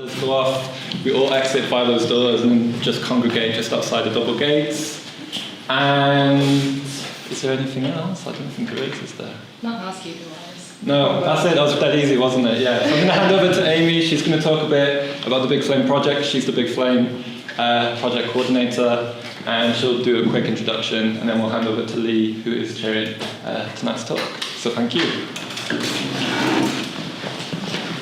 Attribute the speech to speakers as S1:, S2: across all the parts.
S1: Let's go off, we all exit by those doors and then just congregate just outside the double gates. And is there anything else? I don't think there is there?
S2: Not housekeeping-wise.
S1: No, that's it. That was dead easy, wasn't it? Yeah. So I'm going to hand over to Amy. She's going to talk a bit about the Big Flame project. She's the Big Flame project coordinator, and she'll do a quick introduction, and then we'll hand over to Lee, who is chairing tonight's talk. So thank you.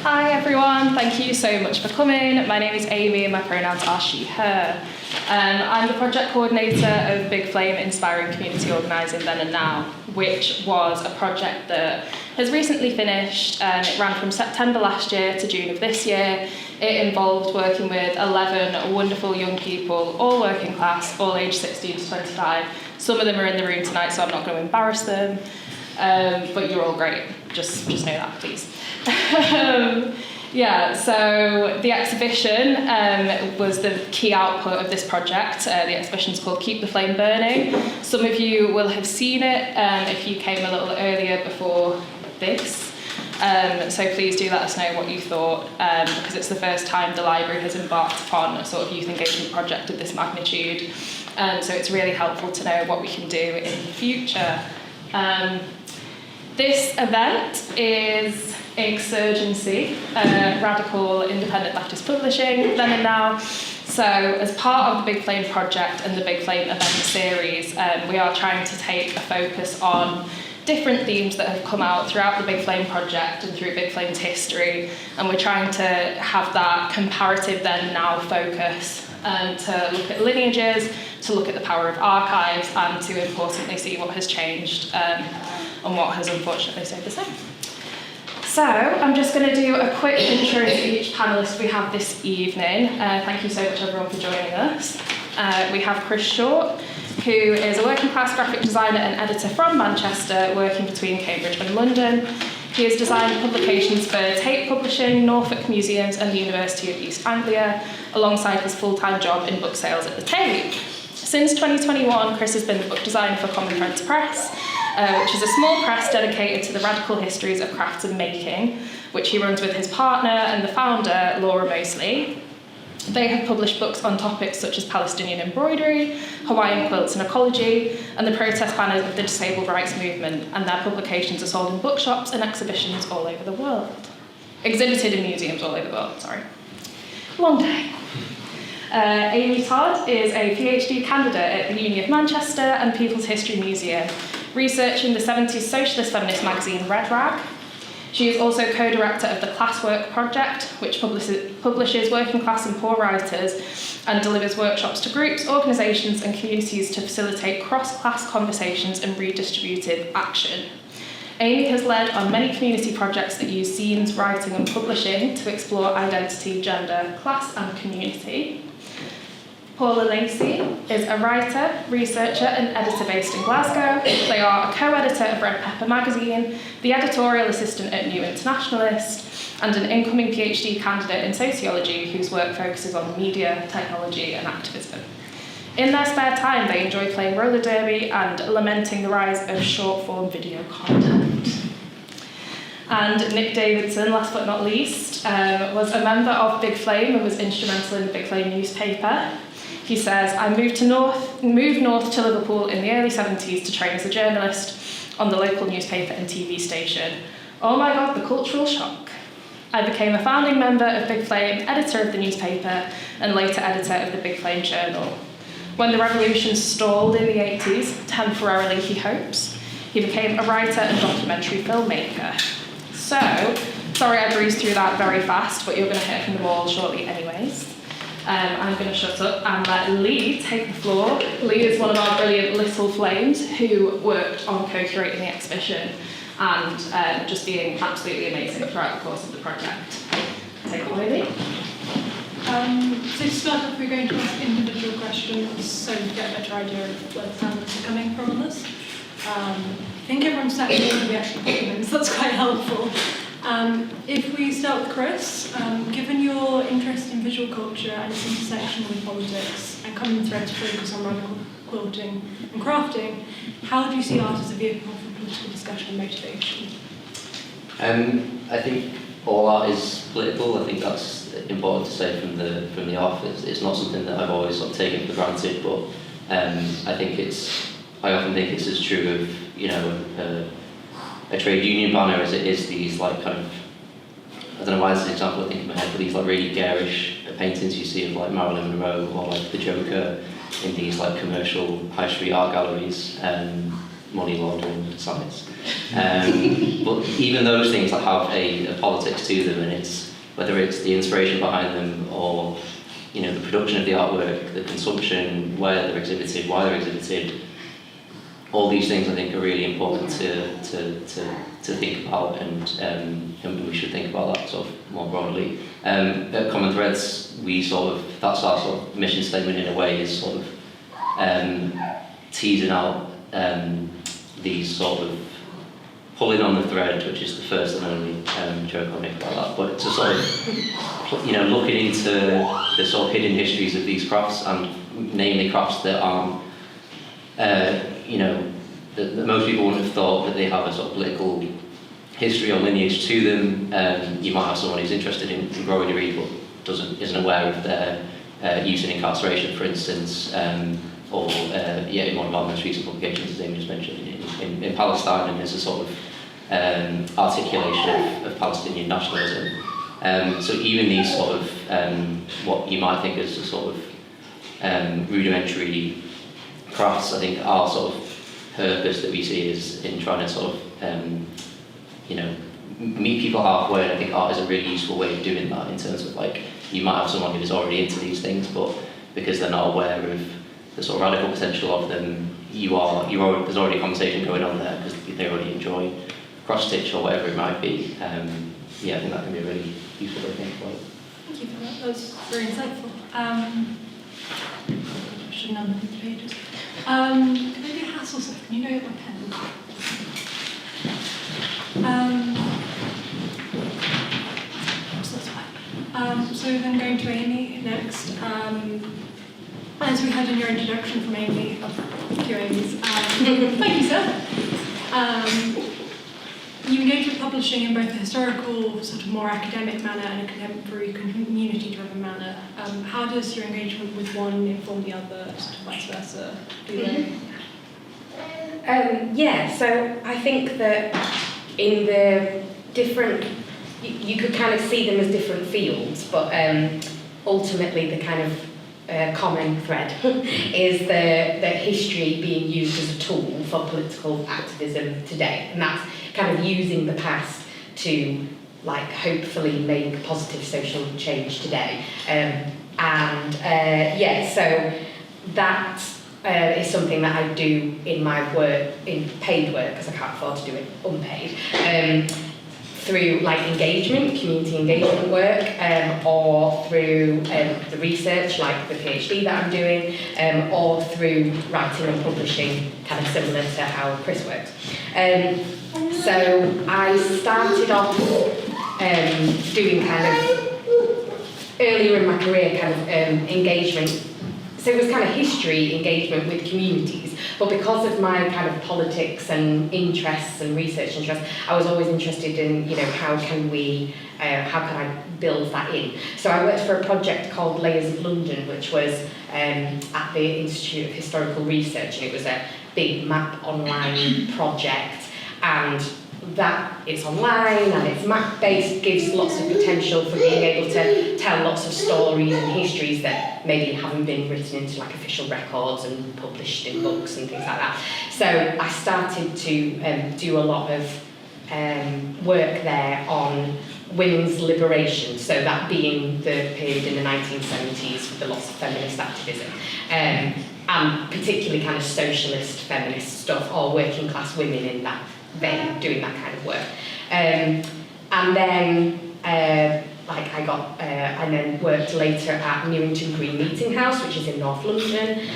S2: Hi everyone, thank you so much for coming. My name is Amy and my pronouns are she, her. I'm the project coordinator of Big Flame Inspiring Community Organising Then and Now, which was a project that has recently finished. It ran from September last year to June of this year. It involved working with 11 wonderful young people, all working class, all aged 16 to 25. Some of them are in the room tonight, so I'm not going to embarrass them, but you're all great. Just know that, please. So the exhibition was the key output of this project. The exhibition is called Keep the Flame Burning. Some of you will have seen it if you came a little earlier before this. So please do let us know what you thought, because it's the first time the library has embarked upon a sort of youth engagement project of this magnitude. So it's really helpful to know what we can do in the future. This event is Inksurgency, radical independent leftist publishing, then and now. So as part of the Big Flame project and the Big Flame event series, we are trying to take a focus on different themes that have come out throughout the Big Flame project and through Big Flame's history, and we're trying to have that comparative then now focus, to look at lineages, to look at the power of archives, and to importantly see what has changed and what has unfortunately stayed the same. So I'm just going to do a quick intro to each panellist we have this evening. Thank you so much everyone for joining us. We have Chris Shortt, who is a working class graphic designer and editor from Manchester, working between Cambridge and London. He has designed publications for Tate Publishing, Norfolk Museums and the University of East Anglia, alongside his full-time job in book sales at the Tate. Since 2021, Chris has been the book designer for Common Threads Press, which is a small press dedicated to the radical histories of crafts and making, which he runs with his partner and the founder, Laura Moseley. They have published books on topics such as Palestinian embroidery, Hawaiian quilts and ecology, and the protest banners of the disabled rights movement, and their publications are sold in bookshops and exhibitions all over the world. Exhibited in museums all over the world, sorry. Long day. Amy Todd is a PhD candidate at the Uni of Manchester and People's History Museum, researching the 70s socialist feminist magazine Red Rag. She is also co-director of the Classwork Project, which publishes working class and poor writers and delivers workshops to groups, organisations and communities to facilitate cross-class conversations and redistributive action. Amy has led on many community projects that use zines, writing and publishing to explore identity, gender, class and community. Paula Lacey is a writer, researcher and editor based in Glasgow. They are a co-editor of Red Pepper magazine, the editorial assistant at New Internationalist, and an incoming PhD candidate in sociology whose work focuses on media, technology and activism. In their spare time, they enjoy playing roller derby and lamenting the rise of short-form video content. And Nick Davidson, last but not least, was a member of Big Flame and was instrumental in the Big Flame newspaper. He says, I moved north to Liverpool in the early 70s to train as a journalist on the local newspaper and TV station. Oh my God, the cultural shock. I became a founding member of Big Flame, editor of the newspaper, and later editor of the Big Flame Journal. When the revolution stalled in the 80s, temporarily he hopes, he became a writer and documentary filmmaker. So, sorry I breezed through that very fast, but you're going to hear from them all shortly anyways. I'm going to shut up and let Lee take the floor. Lee is one of our brilliant little flames who worked on co-curating the exhibition and just being absolutely amazing throughout the course of the project. Take it away, Lee.
S3: So to start off, we're going to ask individual questions so we get a better idea of where the panelists are coming from on this. I think everyone's sat here and we actually put them in, so that's quite helpful. If we start with Chris, given your interest in visual culture and its intersection with politics and common threads focus on radical quilting and crafting, how do you see art as a vehicle for political discussion and motivation?
S4: I think all art is political. I think that's important to say from the off. It's not something that I've always sort of taken for granted, but I often think it's as true of, you know, a trade union banner as it is these like kind of, I don't know why this is an example I think in my head, but these like really garish paintings you see of like Marilyn Monroe or like the Joker in these like commercial high street art galleries, money laundering sites. But even those things like have a politics to them, and it's whether it's the inspiration behind them or, you know, the production of the artwork, the consumption, where they're exhibited, why they're exhibited. All these things I think are really important to think about, and we should think about that sort of more broadly. At Common Threads, that's our sort of mission statement in a way, is sort of teasing out these sort of pulling on the thread, which is the first and only joke I'll make about that, but to sort of, you know, looking into the sort of hidden histories of these crafts, and namely crafts that aren't, you know, that most people wouldn't have thought that they have a sort of political history or lineage to them. You might have someone who's interested in embroidery but isn't aware of their use in incarceration, for instance, or in one of our most recent publications, as Amy just mentioned, in Palestine, and there's a sort of articulation of Palestinian nationalism. So even these sort of what you might think is a sort of rudimentary crafts, I think our sort of purpose that we see is in trying to sort of you know, meet people halfway, and I think art is a really useful way of doing that, in terms of like, you might have someone who's already into these things, but because they're not aware of the sort of radical potential of them, there's already a conversation going on there because they already enjoy cross-stitch or whatever it might be. Yeah, I think that can be a really useful way to think about it.
S3: Thank you for that. That was very insightful. I should number the pages. Can I do hassle stuff? Can you go get my pen? So that's fine. So then going to Amy next. As we heard in your introduction from Amy, thank you, Amy's. Thank you, sir. You engage with publishing in both a historical, sort of more academic manner and a contemporary, community-driven manner. How does your engagement with one inform the other, sort of vice versa? Do they?
S5: Yeah, so I think that in the different, you could kind of see them as different fields, but ultimately the kind of common thread is the history being used as a tool for political activism today, and that's kind of using the past to like hopefully make positive social change today. So that is something that I do in my work, in paid work, because I can't afford to do it unpaid, through like engagement, community engagement work, or through the research, like the PhD that I'm doing, or through writing and publishing, kind of similar to how Chris works. So I started off doing kind of, earlier in my career, kind of engagement. So it was kind of history engagement with communities, but because of my kind of politics and interests and research interests, I was always interested in, you know, how can I build that in? So I worked for a project called Layers of London, which was at the Institute of Historical Research, and it was a big map online project, and that it's online and it's map-based, gives lots of potential for being able to tell lots of stories and histories that maybe haven't been written into like official records and published in books and things like that. So I started to do a lot of work there on women's liberation, so that being the period in the 1970s with the lots of feminist activism, and particularly kind of socialist feminist stuff, or working class women in that vein, doing that kind of work. And then I then worked later at Newington Green Meeting House, which is in North London,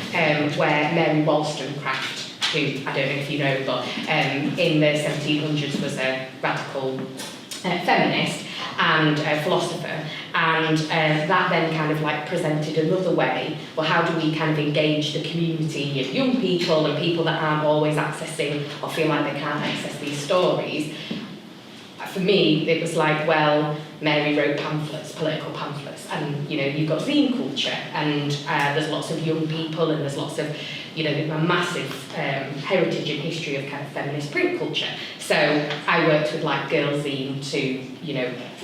S5: where Mary Wollstonecraft, who I don't know if you know, but in the 1700s was a radical feminist and a philosopher, and that then kind of like presented another way. Well, how do we kind of engage the community of young people and people that aren't always accessing or feel like they can't access these stories? for me, it was like, well, Mary wrote pamphlets, political pamphlets, and you've got zine culture, and there's lots of young people, and there's lots of, a massive heritage and history of kind of feminist print culture. So I worked with like Girl Zine to,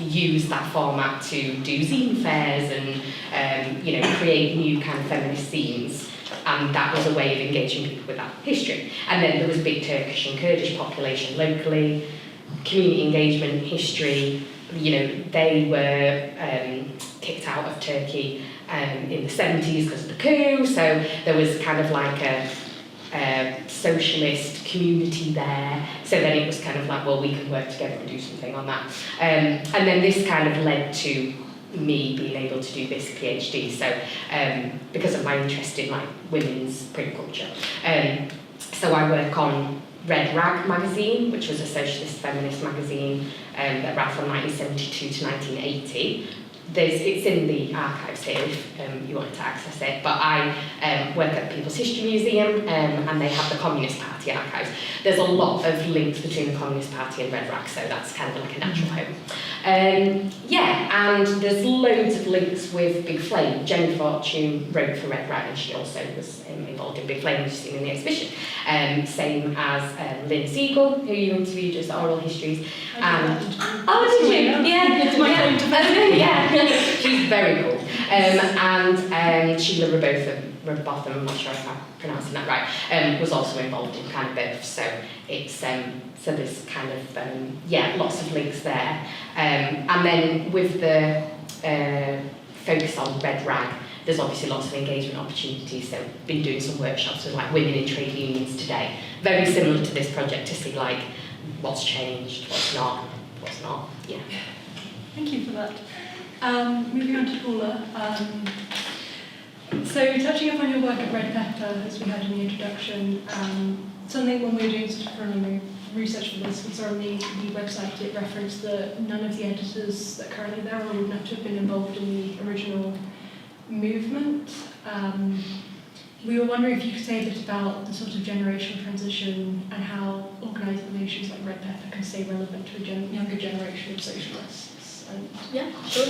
S5: use that format to do zine fairs and, create new kind of feminist zines. And that was a way of engaging people with that history. And then there was a big Turkish and Kurdish population locally, community engagement, history. They were kicked out of Turkey in the 70s because of the coup, so there was kind of like a socialist community there. So then it was kind of like, well, we can work together and do something on that. And then this kind of led to me being able to do this PhD, so because of my interest in like women's print culture. So I work on Red Rag magazine, which was a socialist feminist magazine that ran from 1972 to 1980. It's in the archives here if you wanted to access it, but I work at the People's History Museum and they have the Communist Party archives. There's a lot of links between the Communist Party and Red Rag, so that's kind of like a natural home. And there's loads of links with Big Flame. Jenny Fortune wrote for Red Rag and she also was involved in Big Flame, which is seen in the exhibition. Same as Lynn Siegel, who you interviewed as Oral Histories. Did you? Yeah, it's my claim to fame. Yeah, she's very cool. And Sheila Robotham, I'm not sure if I'm pronouncing that right, was also involved in kind of both. So it's so there's kind of lots of links there. And then with the focus on Red Rag, there's obviously lots of engagement opportunities. So been doing some workshops with like women in trade unions today, very similar to this project, to see like what's changed, what's not. Yeah.
S3: Thank you for that. Moving on to Paula. So touching upon your work at Red Pepper, as we had in the introduction, something when we were doing sort of preliminary research for this, we saw on the website it referenced that none of the editors that are currently there or would have to have been involved in the original movement. We were wondering if you could say a bit about the sort of generational transition and how organisations like Red Pepper can stay relevant to a younger generation of socialists. And
S6: yeah, sure.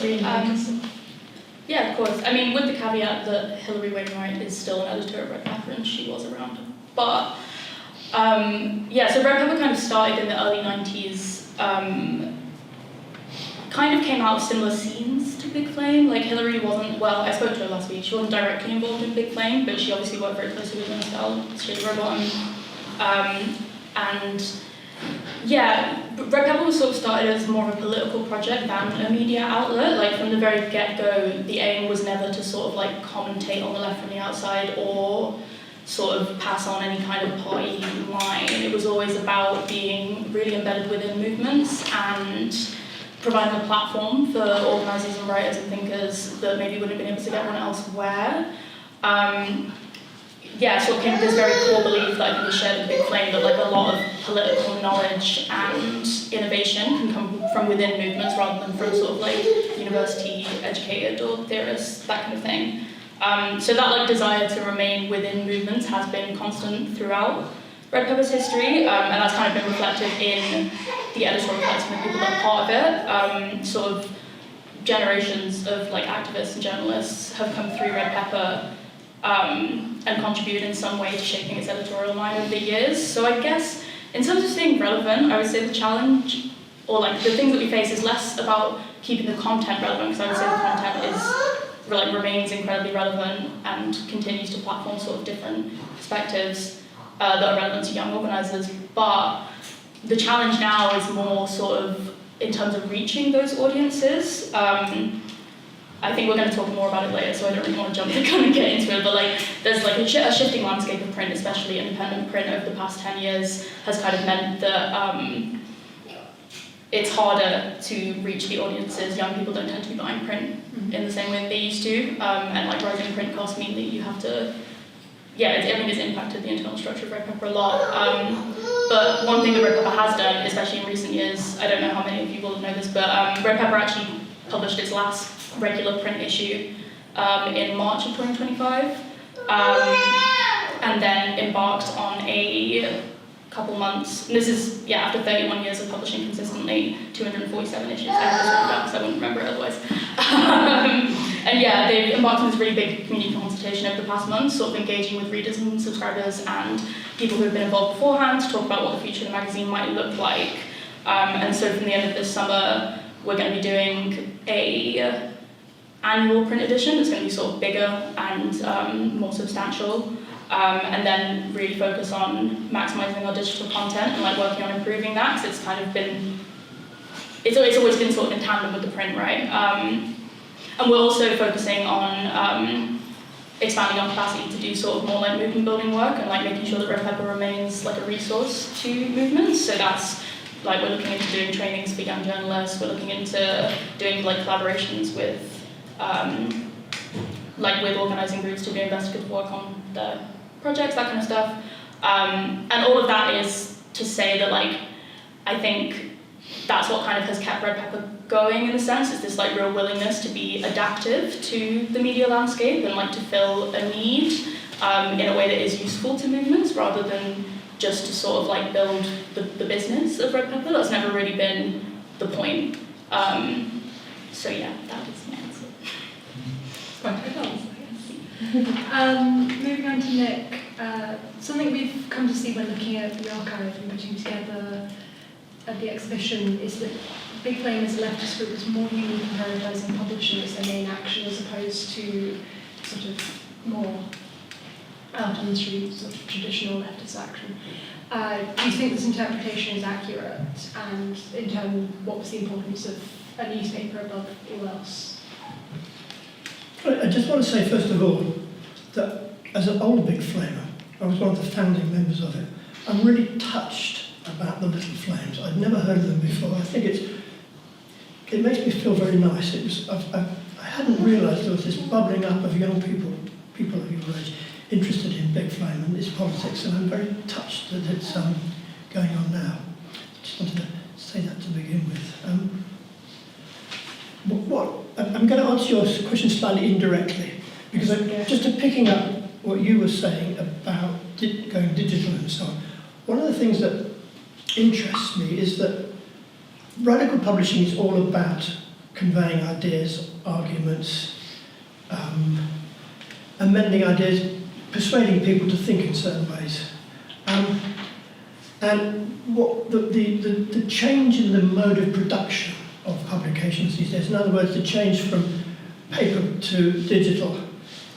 S6: Yeah, of course. I mean, with the caveat that Hilary Wainwright is still an editor at Red Pepper and she was around. But, so Red Pepper kind of started in the early 90s, kind of came out of similar scenes to Big Flame. Like Hilary wasn't, well, I spoke to her last week, she wasn't directly involved in Big Flame, but she obviously worked very closely with Sheila Robotham. Red Pepper was sort of started as more of a political project than a media outlet. Like from the very get-go, the aim was never to sort of like commentate on the left from the outside or sort of pass on any kind of party line. It was always about being really embedded within movements and providing a platform for organisers and writers and thinkers that maybe wouldn't have been able to get one elsewhere. Sort of came with this very core belief that I think is shared in Big Flame, that like a lot of political knowledge and innovation can come from within movements rather than from sort of like university educated or theorists, that kind of thing. So that like desire to remain within movements has been constant throughout Red Pepper's history, and that's kind of been reflected in the editorial collection of people that are part of it. Sort of generations of like activists and journalists have come through Red Pepper and contributed in some way to shaping its editorial line over the years. So I guess in terms of staying relevant, I would say the challenge, or like the things that we face, is less about keeping the content relevant, because I would say the content remains incredibly relevant and continues to platform sort of different perspectives that are relevant to young organisers. But the challenge now is more sort of in terms of reaching those audiences. I think we're going to talk more about it later, so I don't really want to jump to kind of get into it, but like there's like a shifting landscape of print, especially independent print over the past 10 years, has kind of meant that it's harder to reach the audiences. Young people don't tend to be buying print in the same way that they used to, and like rising print costs mean that you have to, I think it's impacted the internal structure of Red Pepper a lot. But one thing that Red Pepper has done, especially in recent years, I don't know how many of you will know this, but Red Pepper actually published its last regular print issue in March of 2025, and then embarked on a couple months. And this is, after 31 years of publishing consistently, 247 issues. I have this written down because I wouldn't remember it otherwise. And they've embarked on this really big community consultation over the past month, sort of engaging with readers and subscribers and people who have been involved beforehand to talk about what the future of the magazine might look like. And so from the end of this summer, we're going to be doing a annual print edition that's going to be sort of bigger and more substantial. And then really focus on maximising our digital content and like working on improving that, because it's kind of been, it's always been sort of in tandem with the print, right? And we're also focusing on expanding our capacity to do sort of more like movement building work and like making sure that Red Pepper remains like a resource to movements. So that's like, we're looking into doing trainings for young journalists, we're looking into doing like collaborations with with organising groups to do investigative work on the projects, that kind of stuff. And all of that is to say that like, I think that's what kind of has kept Red Pepper going in a sense, is this like real willingness to be adaptive to the media landscape and like to fill a need in a way that is useful to movements rather than just to sort of like build the business of Red Pepper. That's never really been the point. So yeah, that was my answer.
S3: Quite a good answer, yes. Moving on to Nick, something we've come to see when looking at the archive and putting together the exhibition is that Big Flame as a leftist group is more unique and prioritising publishing as their main action as opposed to sort of more out on the street, sort of traditional leftist action. Do you think this interpretation is accurate? And in turn, what was the importance of a newspaper above all else?
S7: I just want to say, first of all, that as an old Big Flamer, I was one of the founding members of it, I'm really touched about the Little Flames. I'd never heard of them before. I think it makes me feel very nice. I hadn't realised there was this bubbling up of young people of your age, interested in Big Flame and its politics, and I'm very touched that it's going on now. I just wanted to say that to begin with. I'm going to answer your question slightly indirectly, because just picking up what you were saying about going digital and so on, one of the things that interests me is that radical publishing is all about conveying ideas, arguments, amending ideas, persuading people to think in certain ways. And what the change in the mode of production of publications these days, in other words, the change from paper to digital,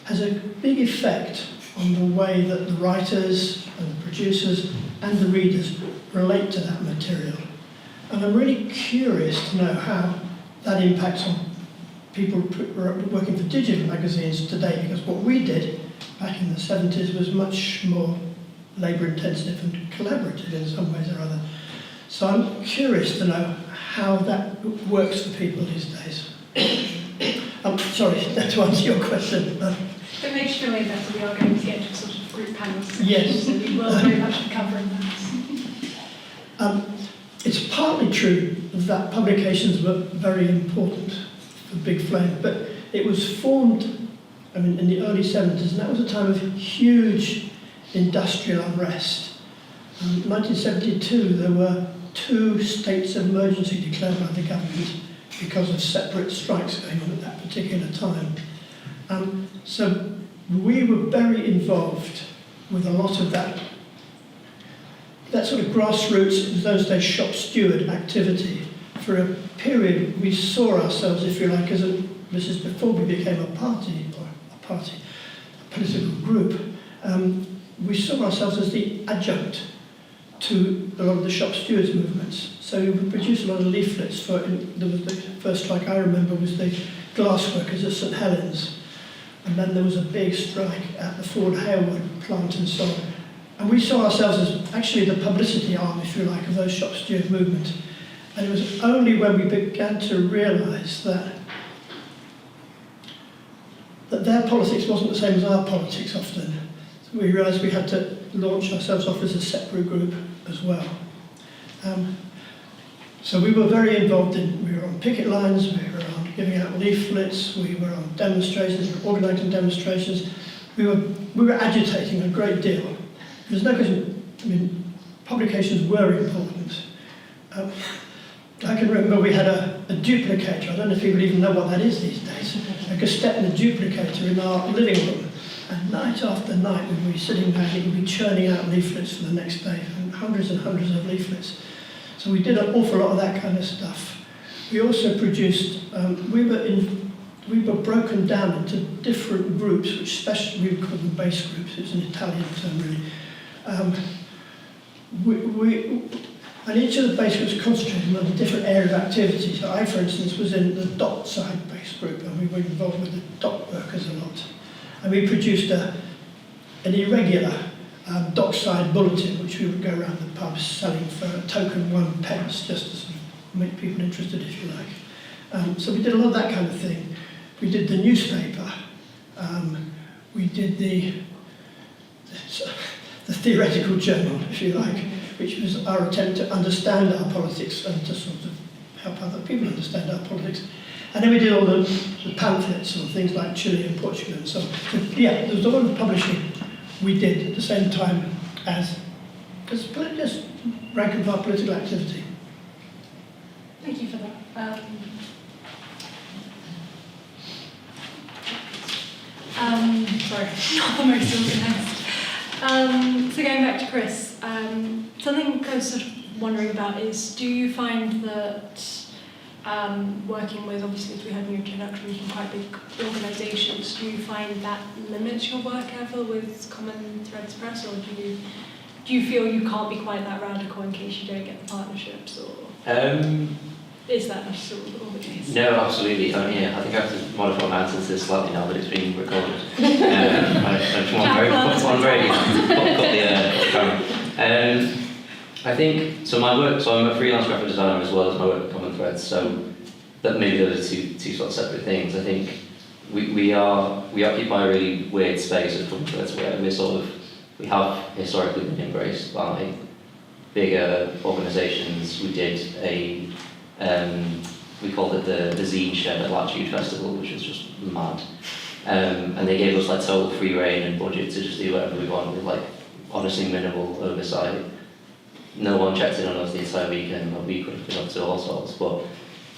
S7: has a big effect on the way that the writers and the producers and the readers relate to that material. And I'm really curious to know how that impacts on people working for digital magazines today, because what we did back in the 70s was much more labour-intensive and collaborative in some ways or other. So I'm curious to know how that works for people these days. I'm sorry, to answer your question.
S3: It makes you feel way better. We are going to get to sort of group panels.
S7: Yes.
S3: So we will very much be covering that.
S7: It's partly true that publications were very important for Big Flame, but it was formed, in the early 70s, and that was a time of huge industrial unrest. In 1972, there were 2 states of emergency declared by the government because of separate strikes going on at that particular time. So we were very involved with a lot of that sort of grassroots, in those days, shop steward activity. For a period, we saw ourselves, if you like, this is before we became a political group, we saw ourselves as the adjunct to a lot of the shop stewards movements. So we would produce a lot of leaflets the first strike I remember was the glassworkers at St Helens. And then there was a big strike at the Ford Harewood plant and so on. And we saw ourselves as actually the publicity arm, if you like, of those shop steward movements. And it was only when we began to realise that their politics wasn't the same as our politics often. So we realised we had to launch ourselves off as a separate group as well. So we were very involved we were on picket lines, we were on giving out leaflets, we were on demonstrations, we were organising demonstrations. We were agitating a great deal. There's no question, publications were important. I can remember we had a duplicator. I don't know if people even know what that is these days. A Gestetner duplicator in our living room. And night after night we would be sitting there and it would be churning out leaflets for the next day, and hundreds of leaflets. So we did an awful lot of that kind of stuff. We also produced, we were broken down into different groups, which we would call them base groups. It's an Italian term really. And each of the base groups concentrated on a different area of activity. So I, for instance, was in the dock side base group, and we were involved with the dock workers a lot. And we produced an irregular dockside bulletin, which we would go around the pubs selling for a token 1 pence, just to sort of make people interested, if you like. So we did a lot of that kind of thing. We did the newspaper. We did the theoretical journal, if you like, which was our attempt to understand our politics and to sort of help other people understand our politics. And then we did all the pamphlets on things like Chile and Portugal and so on. So, yeah, there was a lot of publishing we did at the same time as just rank and file political activity.
S3: Thank you for that. Sorry, not the most organised. So going back to Chris, something I was sort of wondering about is, do you find that working with, obviously as we had in your introduction, some quite big organisations, do you find that limits your work ever with Common Threads Press, or do you feel you can't be quite that radical in case you don't get the partnerships, or is that sort of the case?
S4: No, absolutely. I mean, I think I have to modify my answer to this slightly now that it's being recorded. I just want to cut the camera. I think, so my work, so I'm a freelance graphic designer as well as my work at Common Threads, so that maybe those are two sort of separate things. I think we occupy a really weird space at Common Threads where we have historically been embraced by bigger organisations. We did we called it the Zine Shed at Latitude Festival, which was just mad. And they gave us like total free reign and budget to just do whatever we want with like honestly minimal oversight. No one checked in on us the entire weekend, but we could have been up to all sorts.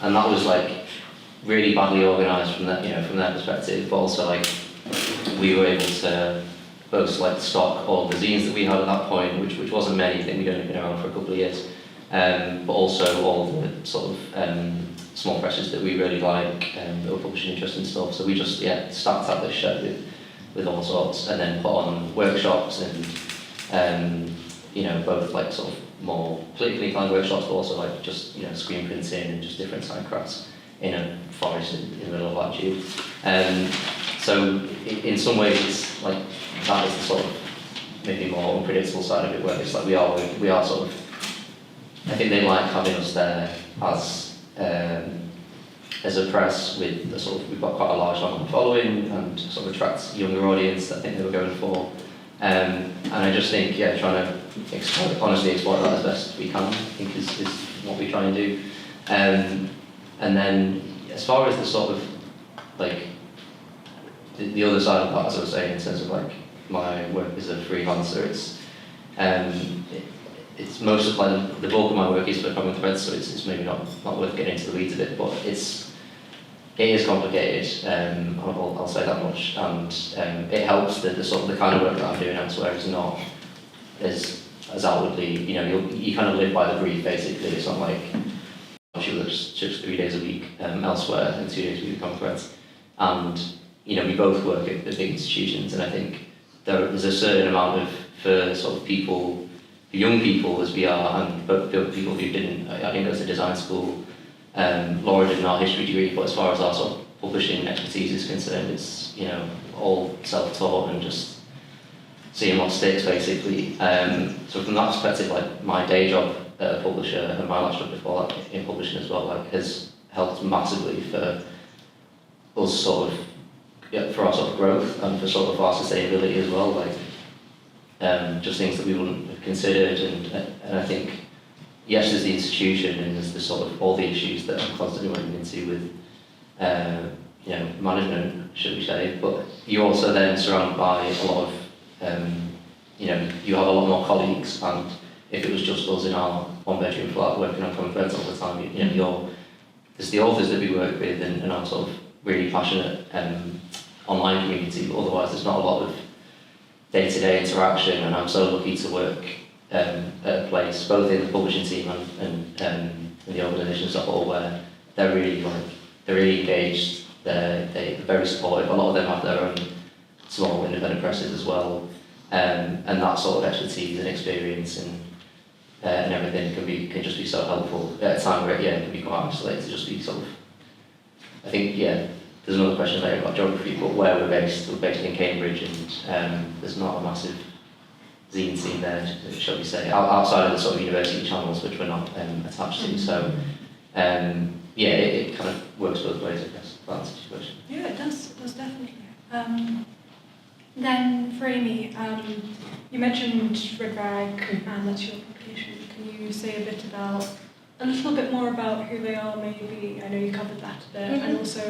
S4: And that was like really badly organised from that, from their perspective. But also like we were able to both like stock all the zines that we had at that point, which wasn't many. I think we'd only been around for a couple of years. But also all the sort of small presses that we really like that were publishing interesting stuff. So we just stacked up this shed with all sorts, and then put on workshops and both like sort of more politically inclined workshops, but also like just screen printing and just different side crafts in a forest in the middle of Latitude. So in some ways it's like that is the sort of maybe more unpredictable side of it, where it's like we are sort of, I think they like having us there as a press with the sort of, we've got quite a large online following and sort of attracts a younger audience that I think they were going for. And I just think, trying to honestly exploit that as best we can, I think is what we try and do. And then as far as the sort of like the other side of that, as I was saying, in terms of like my work as a freelancer, it's most of like the bulk of my work is for Common Threads, so it's maybe not worth getting into the weeds of it, but it is complicated. I'll say that much, and it helps that the sort of the kind of work that I'm doing elsewhere is not as outwardly. You kind of live by the brief basically. It's not like she works just 3 days a week elsewhere and 2 days a week at Common Threads, and we both work at big institutions, and I think there's a certain amount of for sort of people. Young people as we are, and both people who didn't, I didn't go to design school. Laura did an art history degree, but as far as our sort of publishing expertise is concerned, it's all self-taught and just seeing what sticks basically. So from that perspective, like my day job at a publisher and my last job before that in publishing as well, like has helped massively for us sort of for our sort of growth and for sort of our sustainability as well. Like. Just things that we wouldn't have considered, and I think yes, there's the institution and there's the sort of all the issues that I'm constantly running into with management, should we say, but you're also then surrounded by a lot of you have a lot more colleagues, and if it was just us in our one-bedroom flat working on common threads all the time, there's the authors that we work with and our sort of really passionate online community, but otherwise there's not a lot of day-to-day interaction, and I'm so lucky to work at a place, both in the publishing team and in the organisation as a whole, where they're really engaged, they're very supportive. A lot of them have their own small independent presses as well, and that sort of expertise and experience and everything can just be so helpful at a time where it can be quite isolated to just be sort of. I think there's another question later about geography, but where we're based in Cambridge, and there's not a massive zine scene there, shall we say, outside of the sort of university channels which we're not attached to. So it kind of works both ways, I guess. That answers your question.
S3: Yeah, it does definitely. Then for Amy, you mentioned Red Rag, and that's your publication. Can you say a little bit more about who they are, maybe? I know you covered that a bit, and also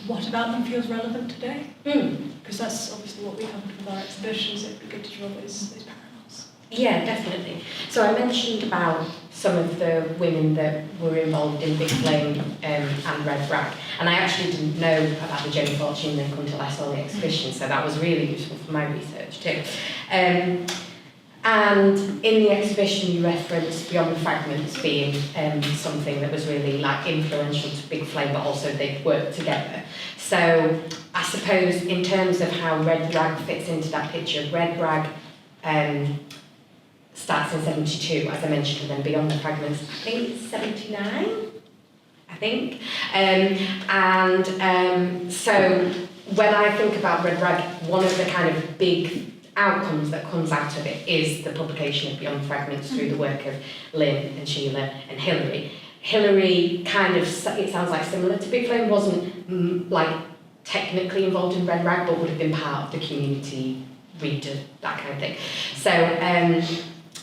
S3: what about them feels relevant today? Because that's obviously what we covered with our exhibitions. It'd be good to draw those parallels.
S5: Yeah, definitely. So I mentioned about some of the women that were involved in Big Flame and Red Rag, and I actually didn't know about the Jane Fortune link until I saw the exhibition, so that was really useful for my research too. And in the exhibition you referenced Beyond the Fragments being something that was really like influential to Big Flame, but also they'd worked together. So I suppose in terms of how Red Rag fits into that picture, Red Rag starts in 72, as I mentioned, and then Beyond the Fragments, I think it's 79, I think. So when I think about Red Rag, one of the kind of big outcomes that comes out of it is the publication of Beyond Fragments through the work of Lynn and Sheila and Hilary. Hilary kind of, it sounds like similar to Big Flame, wasn't like technically involved in Red Rag, but would have been part of the community, reader, that kind of thing.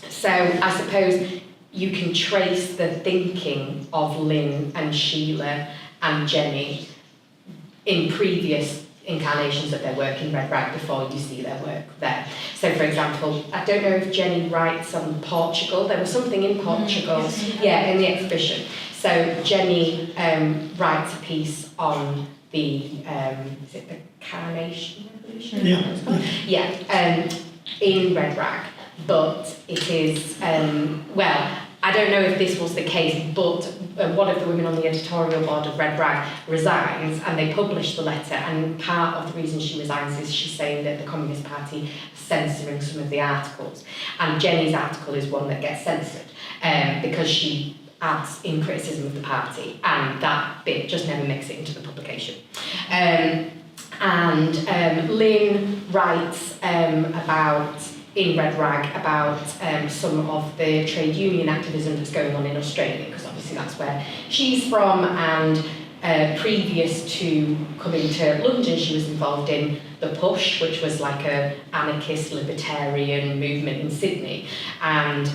S5: So I suppose you can trace the thinking of Lynn and Sheila and Jenny in previous incarnations of their work in Red Rag before you see their work there. So for example, I don't know if Jenny writes on Portugal. There was something in Portugal, in the exhibition. So Jenny writes a piece on the, is it the Carnation Revolution? In Red Rag. But it is, I don't know if this was the case, but one of the women on the editorial board of Red Rag resigns, and they publish the letter, and part of the reason she resigns is she's saying that the Communist Party is censoring some of the articles, and Jenny's article is one that gets censored because she adds in criticism of the party, and that bit just never makes it into the publication. Lynn writes in Red Rag about some of the trade union activism that's going on in Australia, because obviously that's where she's from, and previous to coming to London she was involved in the Push, which was like a anarchist libertarian movement in Sydney, and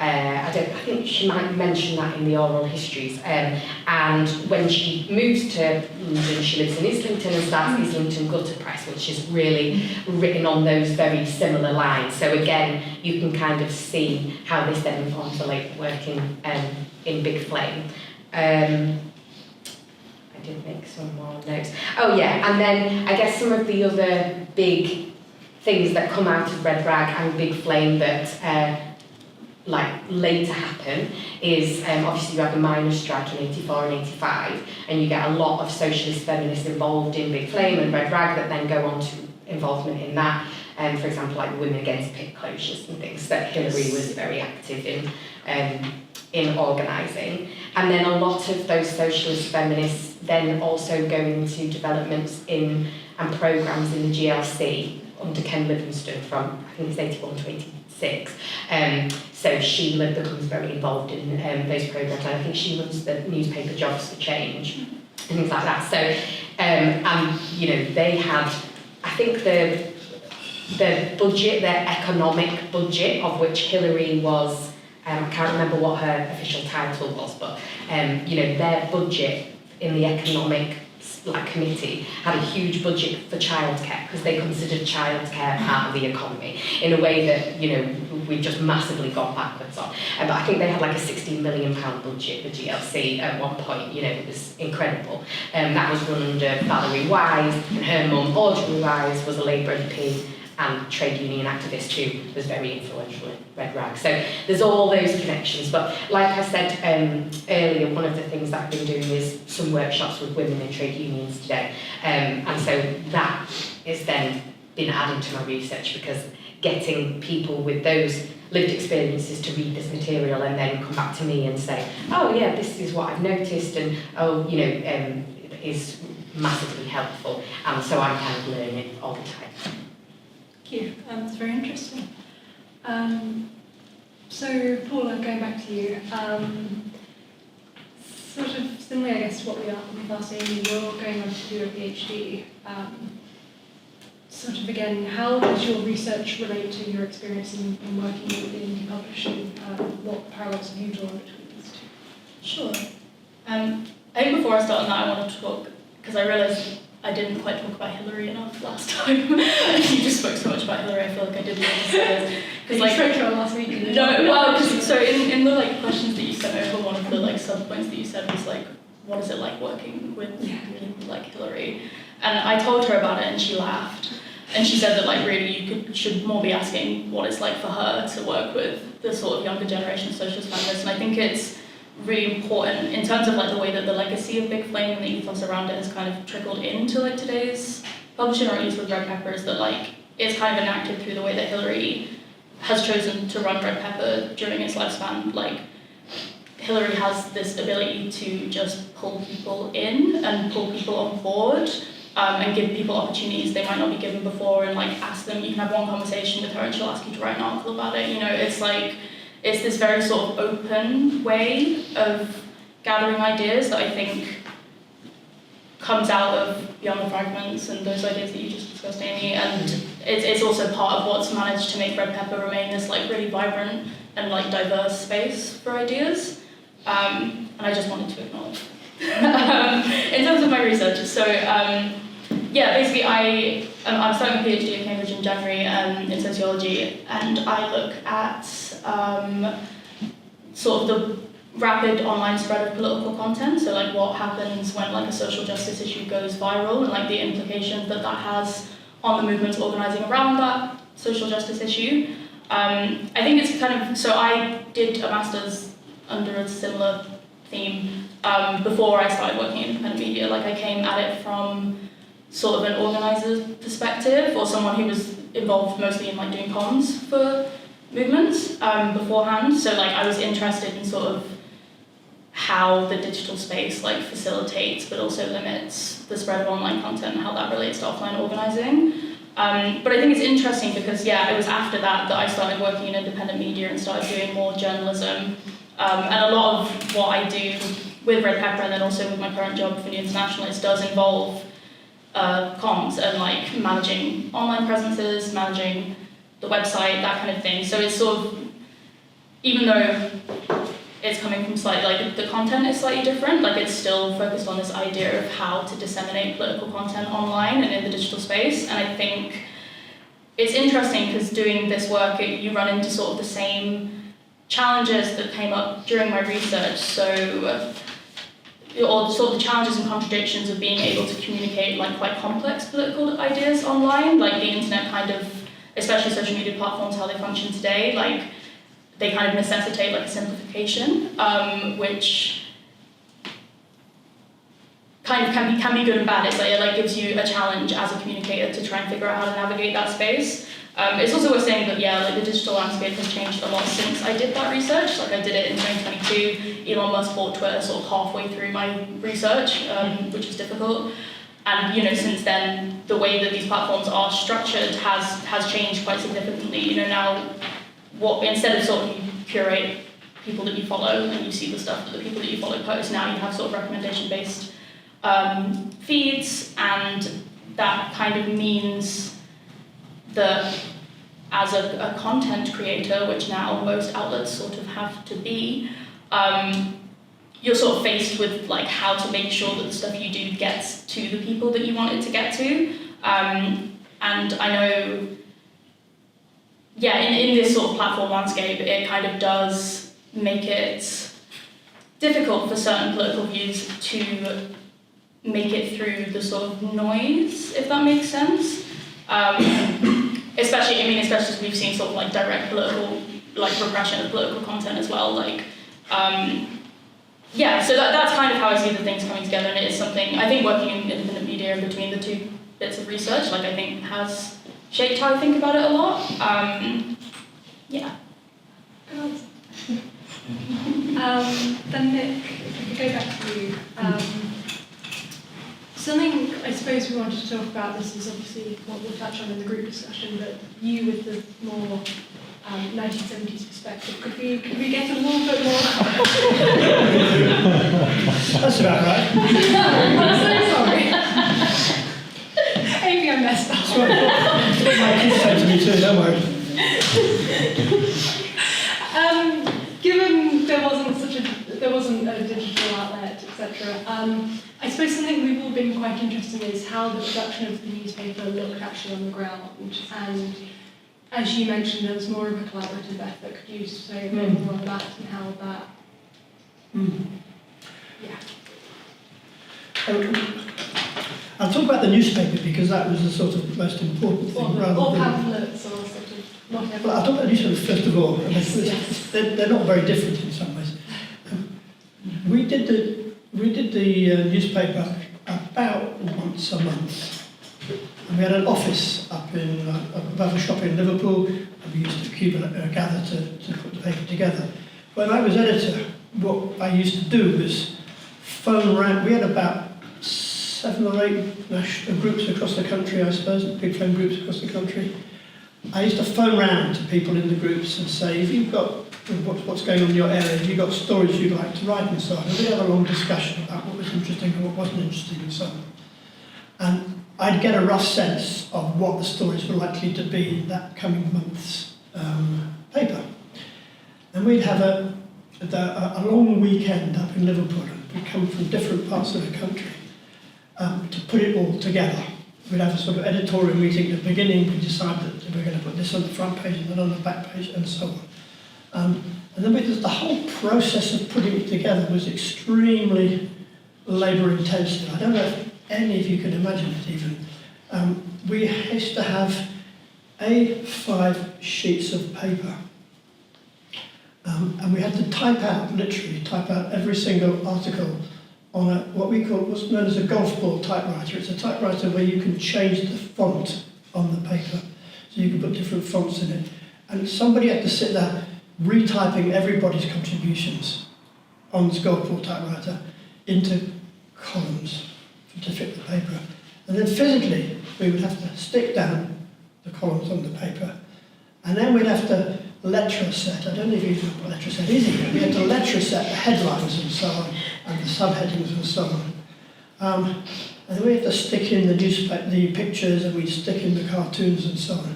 S5: I think she might mention that in the oral histories. And when she moves to London, she lives in Islington and starts Islington Gutter Press, which is really written on those very similar lines. So again, you can kind of see how this then informs the later work in Big Flame. I did make some more notes. Oh yeah, and then I guess some of the other big things that come out of Red Rag and Big Flame that later happen is obviously you have the miners' strike in 84 and 85, and you get a lot of socialist feminists involved in Big Flame and Red Rag that then go on to involvement in that. For example, like Women Against Pit Closures and things that Hilary was very active in organising. And then a lot of those socialist feminists then also go into developments and programmes in the GLC under Ken Livingstone from, I think it's 81 to 86. So Sheila becomes very involved in those programmes, and I think she runs the newspaper Jobs for Change and things like that. So, they had, I think the budget, their economic budget, of which Hilary was, I can't remember what her official title was, but their budget in the economic committee had a huge budget for childcare, because they considered childcare part of the economy in a way that we've just massively gone backwards on. But I think they had like a £16 million budget, the GLC, at one point. You know, it was incredible. That was run under Valerie Wise, and her mum, Audrey Wise, was a Labour MP and trade union activist who was very influential in Red Rag. So there's all those connections. But like I said earlier, one of the things that I've been doing is some workshops with women in trade unions today. And so that is then been added to my research, because getting people with those lived experiences to read this material and then come back to me and say, oh yeah, this is what I've noticed, and oh, you know, is massively helpful. And so I'm kind of learning all the time.
S3: Thank you. It's very interesting. So, Paula, going back to you, sort of similarly, I guess, to what we've asked Amy, you're going on to do a PhD. Sort of again, how does your research relate to your experience in working in publishing? What parallels have you drawn between these two?
S6: Sure. I think before I start on that, I wanted to talk, because I realised I didn't quite talk about Hillary enough last time. You just spoke so much about Hillary, I feel like I didn't really say
S3: Because like, spoke to her last week.
S6: No, well, so in the like questions that you sent over, one of the like sub-points that you said was like, what is it like working with people like Hillary? And I told her about it and she laughed. And she said that like really you should more be asking what it's like for her to work with the sort of younger generation socialist feminists. And I think it's really important in terms of like the way that the legacy of Big Flame and the ethos around it has kind of trickled into like today's publishing, or at least with Red Pepper, is that like it's kind of enacted through the way that Hillary has chosen to run Red Pepper during its lifespan. Like Hillary has this ability to just pull people in and pull people on board. And give people opportunities they might not be given before, and like ask them, you can have one conversation with her and she'll ask you to write an article about it. You know, it's like, it's this very sort of open way of gathering ideas that I think comes out of Beyond the Fragments and those ideas that you just discussed, Amy, and it's also part of what's managed to make Red Pepper remain this like really vibrant and like diverse space for ideas, and I just wanted to acknowledge in terms of my research. So yeah, basically I'm starting a PhD at Cambridge in January in sociology, and I look at sort of the rapid online spread of political content, so like what happens when like a social justice issue goes viral and like the implications that that has on the movements organising around that social justice issue. I think it's kind of, so I did a master's under a similar theme before I started working in independent media. Like I came at it from sort of an organiser's perspective, or someone who was involved mostly in like doing comms for movements beforehand. So like I was interested in sort of how the digital space like facilitates but also limits the spread of online content and how that relates to offline organising. But I think it's interesting because it was after that I started working in independent media and started doing more journalism. And a lot of what I do with Red Pepper and then also with my current job for New Internationalist does involve comms and like managing online presences, managing the website, that kind of thing. So it's sort of, even though it's coming from slightly, like the content is slightly different, like it's still focused on this idea of how to disseminate political content online and in the digital space. And I think it's interesting because doing this work, you run into sort of the same challenges that came up during my research. So, or sort of the challenges and contradictions of being able to communicate like quite complex political ideas online, like the internet kind of, especially social media platforms, how they function today, like they kind of necessitate like a simplification, which kind of can be good and bad. It's like it like gives you a challenge as a communicator to try and figure out how to navigate that space. It's also worth saying that like the digital landscape has changed a lot since I did that research. Like I did it in 2022. Elon Musk bought Twitter sort of halfway through my research, which was difficult. And since then, the way that these platforms are structured has changed quite significantly. Now, instead of sort of you curate people that you follow and you see the stuff that the people that you follow post, now you have sort of recommendation-based feeds, and that kind of means that as a content creator, which now most outlets sort of have to be, you're sort of faced with like how to make sure that the stuff you do gets to the people that you want it to get to. And I know in this sort of platform landscape, it kind of does make it difficult for certain political views to make it through the sort of noise, if that makes sense. Especially as we've seen sort of like direct political, like repression of political content as well. Like, so that's kind of how I see the things coming together, and it is something I think working in independent media in between the two bits of research, like I think has shaped how I think about it a lot.
S3: Then Nick, if we go back to you, something I suppose we wanted to talk about, this is obviously what we'll touch on in the group discussion, but you with the more 1970s perspective, could we get a little bit more?
S7: That's about right.
S3: I'm so sorry. Maybe I messed up.
S7: That's what my kids say to me too, don't worry.
S3: Given there wasn't a digital outlet, etc. I suppose something we've all been quite interested in is how the production of the newspaper looked actually on the ground. And as you mentioned, there was more of a collaborative effort. Could you say a bit more on that and how that?
S7: I'll talk about the newspaper because that was the sort of most important thing.
S3: Or pamphlets or sort of whatever.
S7: Well, I'll talk about the newspaper first of all.
S3: Yes.
S7: They're not very different in some ways. We did the newspaper about once a month. And we had an office up in above a shop in Liverpool, and we used to gather to put the paper together. When I was editor, what I used to do was phone around. We had about 7 or 8 national groups across the country, I suppose, big flame groups across the country. I used to phone round to people in the groups and say, if you've got what's going on in your area, have you got stories you'd like to write and so on. And we'd have a long discussion about what was interesting and what wasn't interesting and so on. And I'd get a rough sense of what the stories were likely to be in that coming month's paper. And we'd have a long weekend up in Liverpool, and we'd come from different parts of the country to put it all together. We'd have a sort of editorial meeting at the beginning. We decided that we're going to put this on the front page and then on the back page and so on. And then the whole process of putting it together was extremely labour intensive. I don't know if any of you can imagine it even. We used to have A5 sheets of paper. And we had to literally type out every single article on what's known as a golf ball typewriter. It's a typewriter where you can change the font on the paper. So you can put different fonts in it. And somebody had to sit there retyping everybody's contributions on this golf ball typewriter into columns to fit the paper. And then physically, we would have to stick down the columns on the paper. And then we'd have to letter set. I don't know if you know what letter set is, but we had to letter set the headlines and so on, and the subheadings and so on. And then we had to stick in the pictures, and we'd stick in the cartoons and so on.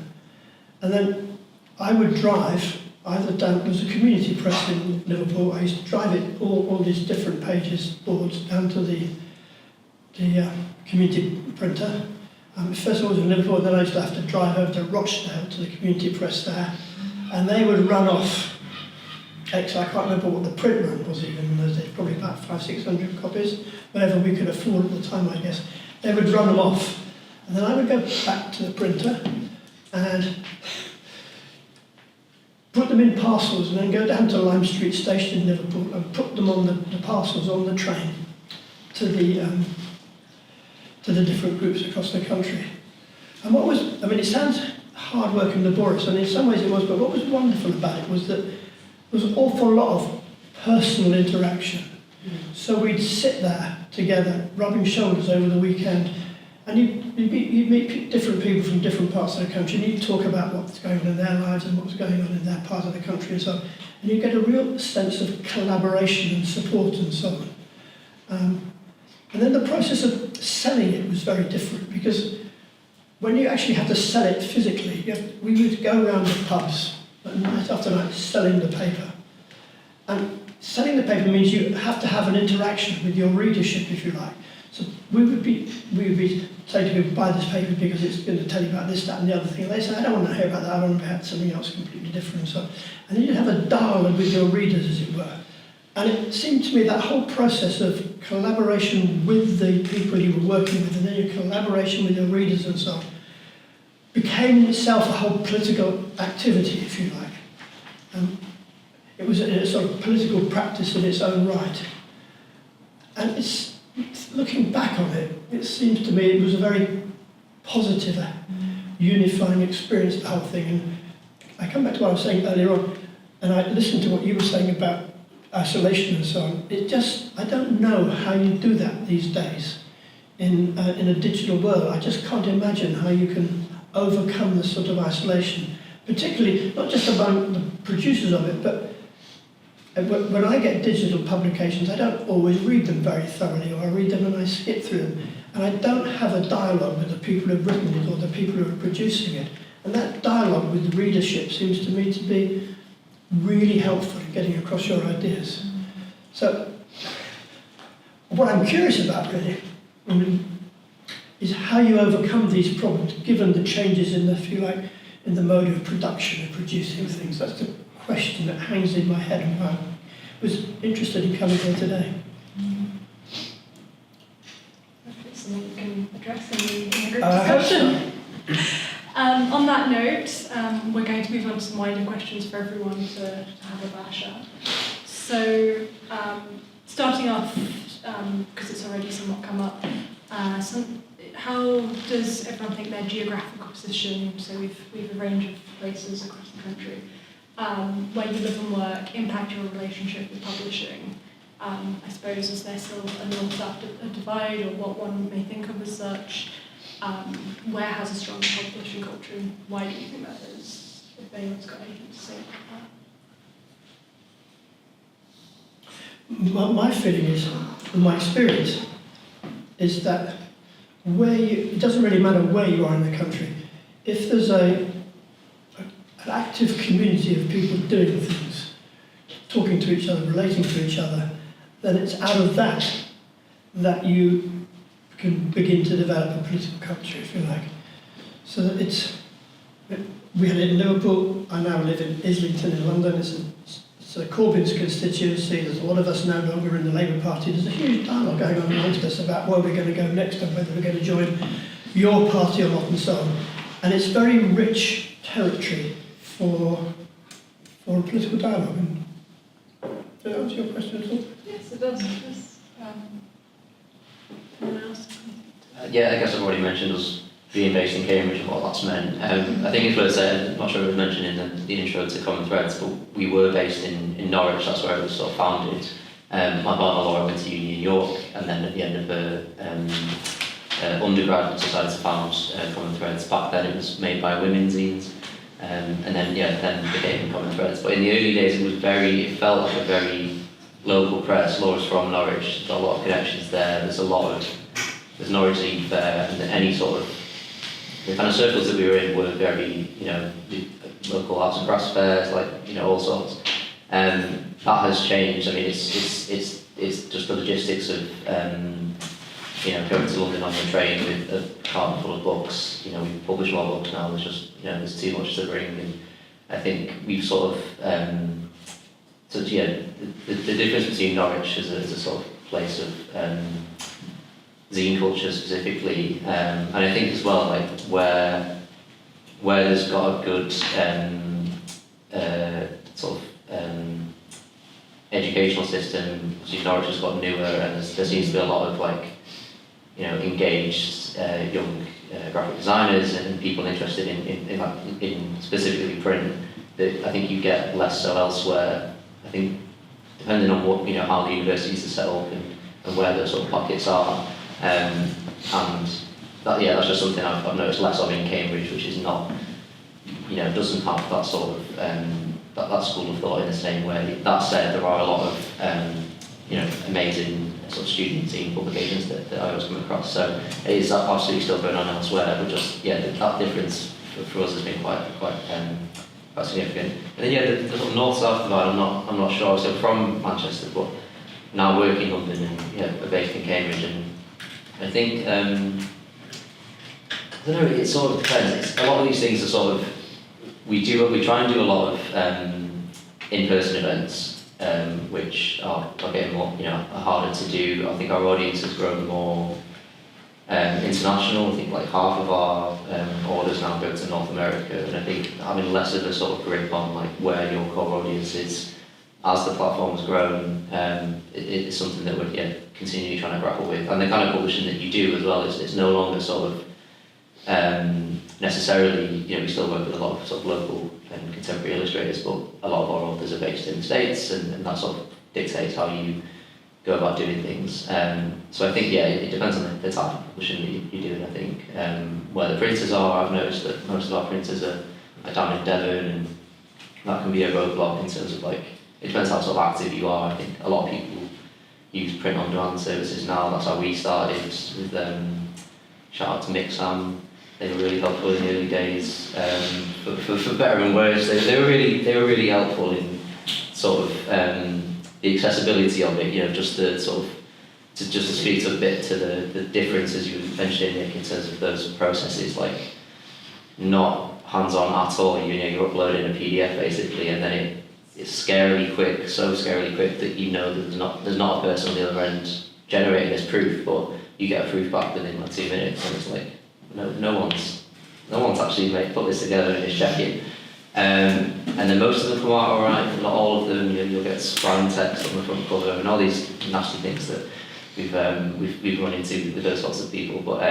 S7: And then I would drive either down, there was a community press in Liverpool, I used to drive it, all these different boards, down to the community printer. First of all, it was in Liverpool, then I used to have to drive over to Rochdale to the community press there, and they would run off, I can't remember what the print run was even in those days, probably about 500-600 copies, whatever we could afford at the time, I guess. They would run them off, and then I would go back to the printer and put them in parcels, and then go down to Lime Street Station in Liverpool and put them on the parcels on the train to the different groups across the country. And it sounds hard work and laborious, and in some ways it was, but what was wonderful about it was that there was an awful lot of personal interaction. So we'd sit there together, rubbing shoulders over the weekend, and you'd meet different people from different parts of the country, and you'd talk about what's going on in their lives and what was going on in their part of the country and so on. And you'd get a real sense of collaboration and support and so on. And then the process of selling it was very different, because when you actually had to sell it physically, we would go around the pubs night after night selling the paper. And selling the paper means you have to have an interaction with your readership, if you like. So we would be saying to people, buy this paper because it's going to tell you about this, that and the other thing. And they say, I don't want to hear about that, I want to hear about something else completely different and so on. And then you have a dialogue with your readers, as it were. And it seemed to me that whole process of collaboration with the people you were working with, and then your collaboration with your readers and so on, became in itself a whole political activity, if you like. It was a sort of political practice in its own right. And it's, looking back on it, it seems to me it was a very positive, unifying experience, the whole thing. And I come back to what I was saying earlier on, and I listened to what you were saying about isolation and so on. It just, I don't know how you do that these days in a digital world. I just can't imagine how you can overcome this sort of isolation, particularly not just among the producers of it, but when I get digital publications, I don't always read them very thoroughly, or I read them and I skip through them, and I don't have a dialogue with the people who've written it or the people who are producing it. And that dialogue with the readership seems to me to be really helpful in getting across your ideas. So, what I'm curious about really is how you overcome these problems, given the changes in the, if you like, in the mode of production and producing things. That's the question that hangs in my head, and I was interested in coming here today.
S3: Something you can address in the group
S7: I hope
S3: discussion.
S7: so.
S3: On that note, we're going to move on to some wider questions for everyone to have a bash at. So, starting off, because it's already somewhat come up, how does everyone think their geographical position, so we've a range of places across the country, where you live and work, impact your relationship with publishing? I suppose, is there still a north-south divide, or what one may think of as such? Where has a strong publishing culture, and why do you think that is? If anyone's got anything to say about that.
S7: My feeling is, and my experience, is that it doesn't really matter where you are in the country, if there's an active community of people doing things, talking to each other, relating to each other, then it's out of that you can begin to develop a political culture, if you like. So that we had it in Liverpool, I now live in Islington in London, it's a Corbyn's constituency, there's a lot of us no longer in the Labour Party, there's a huge dialogue going on amongst us about where we're going to go next and whether we're going to join your party or not and so on. And it's very rich territory for a political dialogue. And does that answer your question at all?
S3: Yes, it does. Anyone else?
S4: Yeah, I guess I've already mentioned us being based in Cambridge and what that's meant. I think it's worth saying, I'm not sure if it was mentioned in the intro to Common Threads, but we were based in Norwich, that's where it was sort of founded. My partner Laura went to uni in York, and then at the end of her undergrad decided to found Common Threads. Back then it was made by women zines, and then became Common Threads. But in the early days it felt like a very local press. Laura's from Norwich, there's a lot of connections there, there's Norwich Zine Fair, and any sort of, the kind of circles that we were in were very, local arts and crafts fairs, all sorts. That has changed. I mean, it's just the logistics of, going to London on the train with a carton full of books. We publish more books now. There's just, there's too much to bring, and I think we've sort of, the difference between Norwich as a sort of place of zine culture specifically, and I think as well, where there's got a good educational system. Norwich has got newer, and there seems to be a lot of engaged young graphic designers and people interested in specifically print. That I think you get less so elsewhere. I think depending on what how the universities are set up and where the sort of pockets are. And that's just something I've noticed less of in Cambridge, which is not, doesn't have that sort of that school of thought in the same way. That said, there are a lot of amazing sort of student zine publications that I always come across. So it is absolutely still going on elsewhere, but just that difference for us has been quite significant. And then the sort of north-south divide, I'm not sure. So from Manchester, but now work in London and based in Cambridge, and I think, I don't know, it sort of depends. A lot of these things are sort of, we try and do a lot of in-person events, which are getting more, are harder to do. I think our audience has grown more international. I think like half of our orders now go to North America, and I think having less of a sort of grip on like where your core audience is as the platform's grown, it's something that we're continually trying to grapple with. And the kind of publishing that you do as well, it's no longer sort of necessarily, we still work with a lot of sort of local and contemporary illustrators, but a lot of our authors are based in the States, and that sort of dictates how you go about doing things. So I think, it depends on the type of publishing that you're doing, I think. Where the printers are, I've noticed that most of our printers are down in Devon, and that can be a roadblock in terms of like, it depends how sort of active you are. I think a lot of people use print on demand services now. That's how we started with shout out to Mixam. They were really helpful in the early days, for better and worse. They were really helpful in sort of the accessibility of it. Just to sort of to speak a bit to the differences you were mentioning, Nick, in terms of those processes, like not hands-on at all. You're uploading a PDF basically, and then it's scarily quick, so scarily quick that there's not a person on the other end generating this proof, but you get a proof back within like 2 minutes, and it's like no one's actually put this together and is checking. And then most of them come out alright, but not all of them. You'll get spam text on the front cover and all these nasty things that we've run into with those sorts of people. But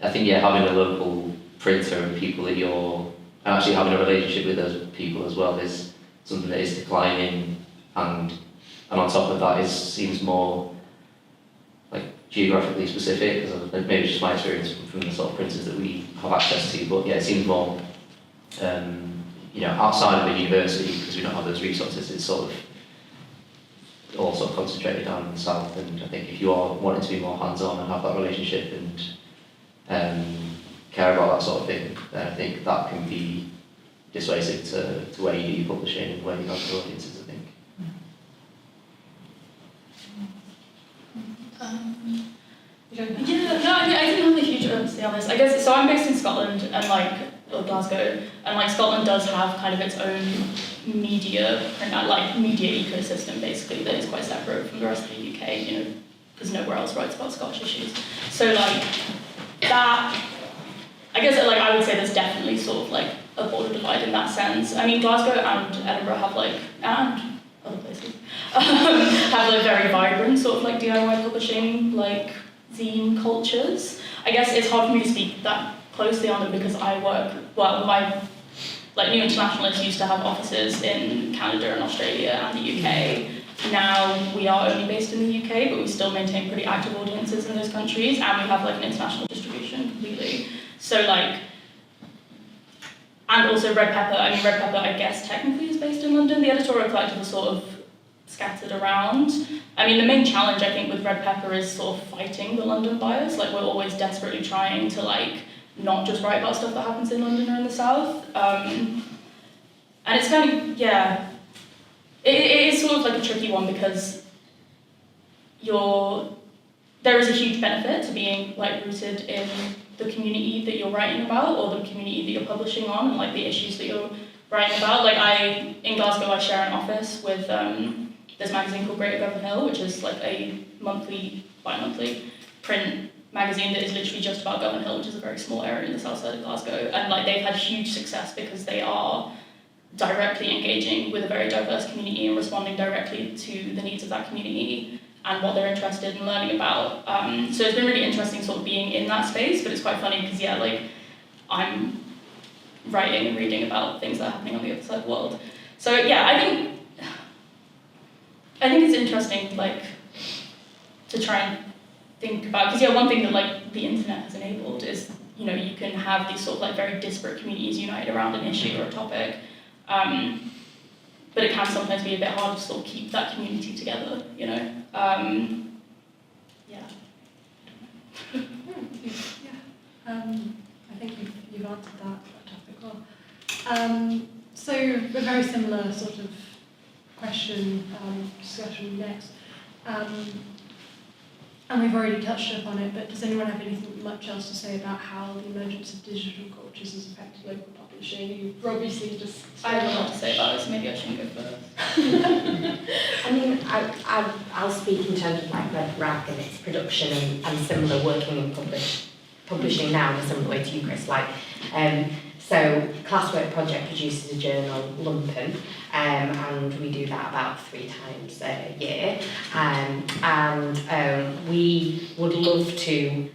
S4: I think having a local printer and people that and actually having a relationship with those people as well is something that is declining, and on top of that seems more like geographically specific, because maybe it's just my experience from the sort of printers that we have access to, but it seems more outside of a university, because we don't have those resources. It's sort of all sort of concentrated down in the south, and I think if you are wanting to be more hands-on and have that relationship and care about that sort of thing, then I think that can be dissuasive to where you do your publishing and where you have your audiences, I think.
S6: I think I have a huge emphasis on this. I guess so. I'm based in Scotland or Glasgow, and Scotland does have kind of its own media ecosystem basically that is quite separate from the rest of the UK. Because nowhere else writes about Scottish issues. So that, I guess I would say there's definitely sort of a border divide in that sense. I mean, Glasgow and Edinburgh have and other places have very vibrant sort of DIY publishing, zine cultures. I guess it's hard for me to speak that closely on them because I work, my New Internationalists used to have offices in Canada and Australia and the UK. Now we are only based in the UK, but we still maintain pretty active audiences in those countries, and we have an international distribution completely. So and also Red Pepper. I mean, Red Pepper, I guess technically is based in London. The editorial collective is sort of scattered around. I mean, the main challenge I think with Red Pepper is sort of fighting the London bias. We're always desperately trying to not just write about stuff that happens in London or in the South. And it's kind of, it is sort of a tricky one because there is a huge benefit to being rooted in the community that you're writing about or the community that you're publishing on and the issues that you're writing about. In Glasgow I share an office with this magazine called Greater Government Hill, which is a bi-monthly print magazine that is literally just about Government Hill, which is a very small area in the south side of Glasgow, and they've had huge success because they are directly engaging with a very diverse community and responding directly to the needs of that community and what they're interested in learning about. So it's been really interesting sort of being in that space, but it's quite funny because I'm writing and reading about things that are happening on the other side of the world. So I think it's interesting to try and think about, because one thing that the internet has enabled is you can have these sort of very disparate communities unite around an issue or a topic, but it can sometimes be a bit hard to sort of keep that community together,
S3: I think you've answered that topic well. So a very similar sort of question, discussion next. And we've already touched upon it, but does anyone have anything much else to say about how the emergence of digital cultures has affected local publishing? You've obviously just...
S6: I have a lot to say about it, so maybe I shouldn't go first.
S5: I mean, I'll speak in terms of like Red Rag and its production and similar working in publishing now in a similar way to you, Chris. So Classwork Project produces a journal, Lumpen, and we do that about 3 times a year. We would love to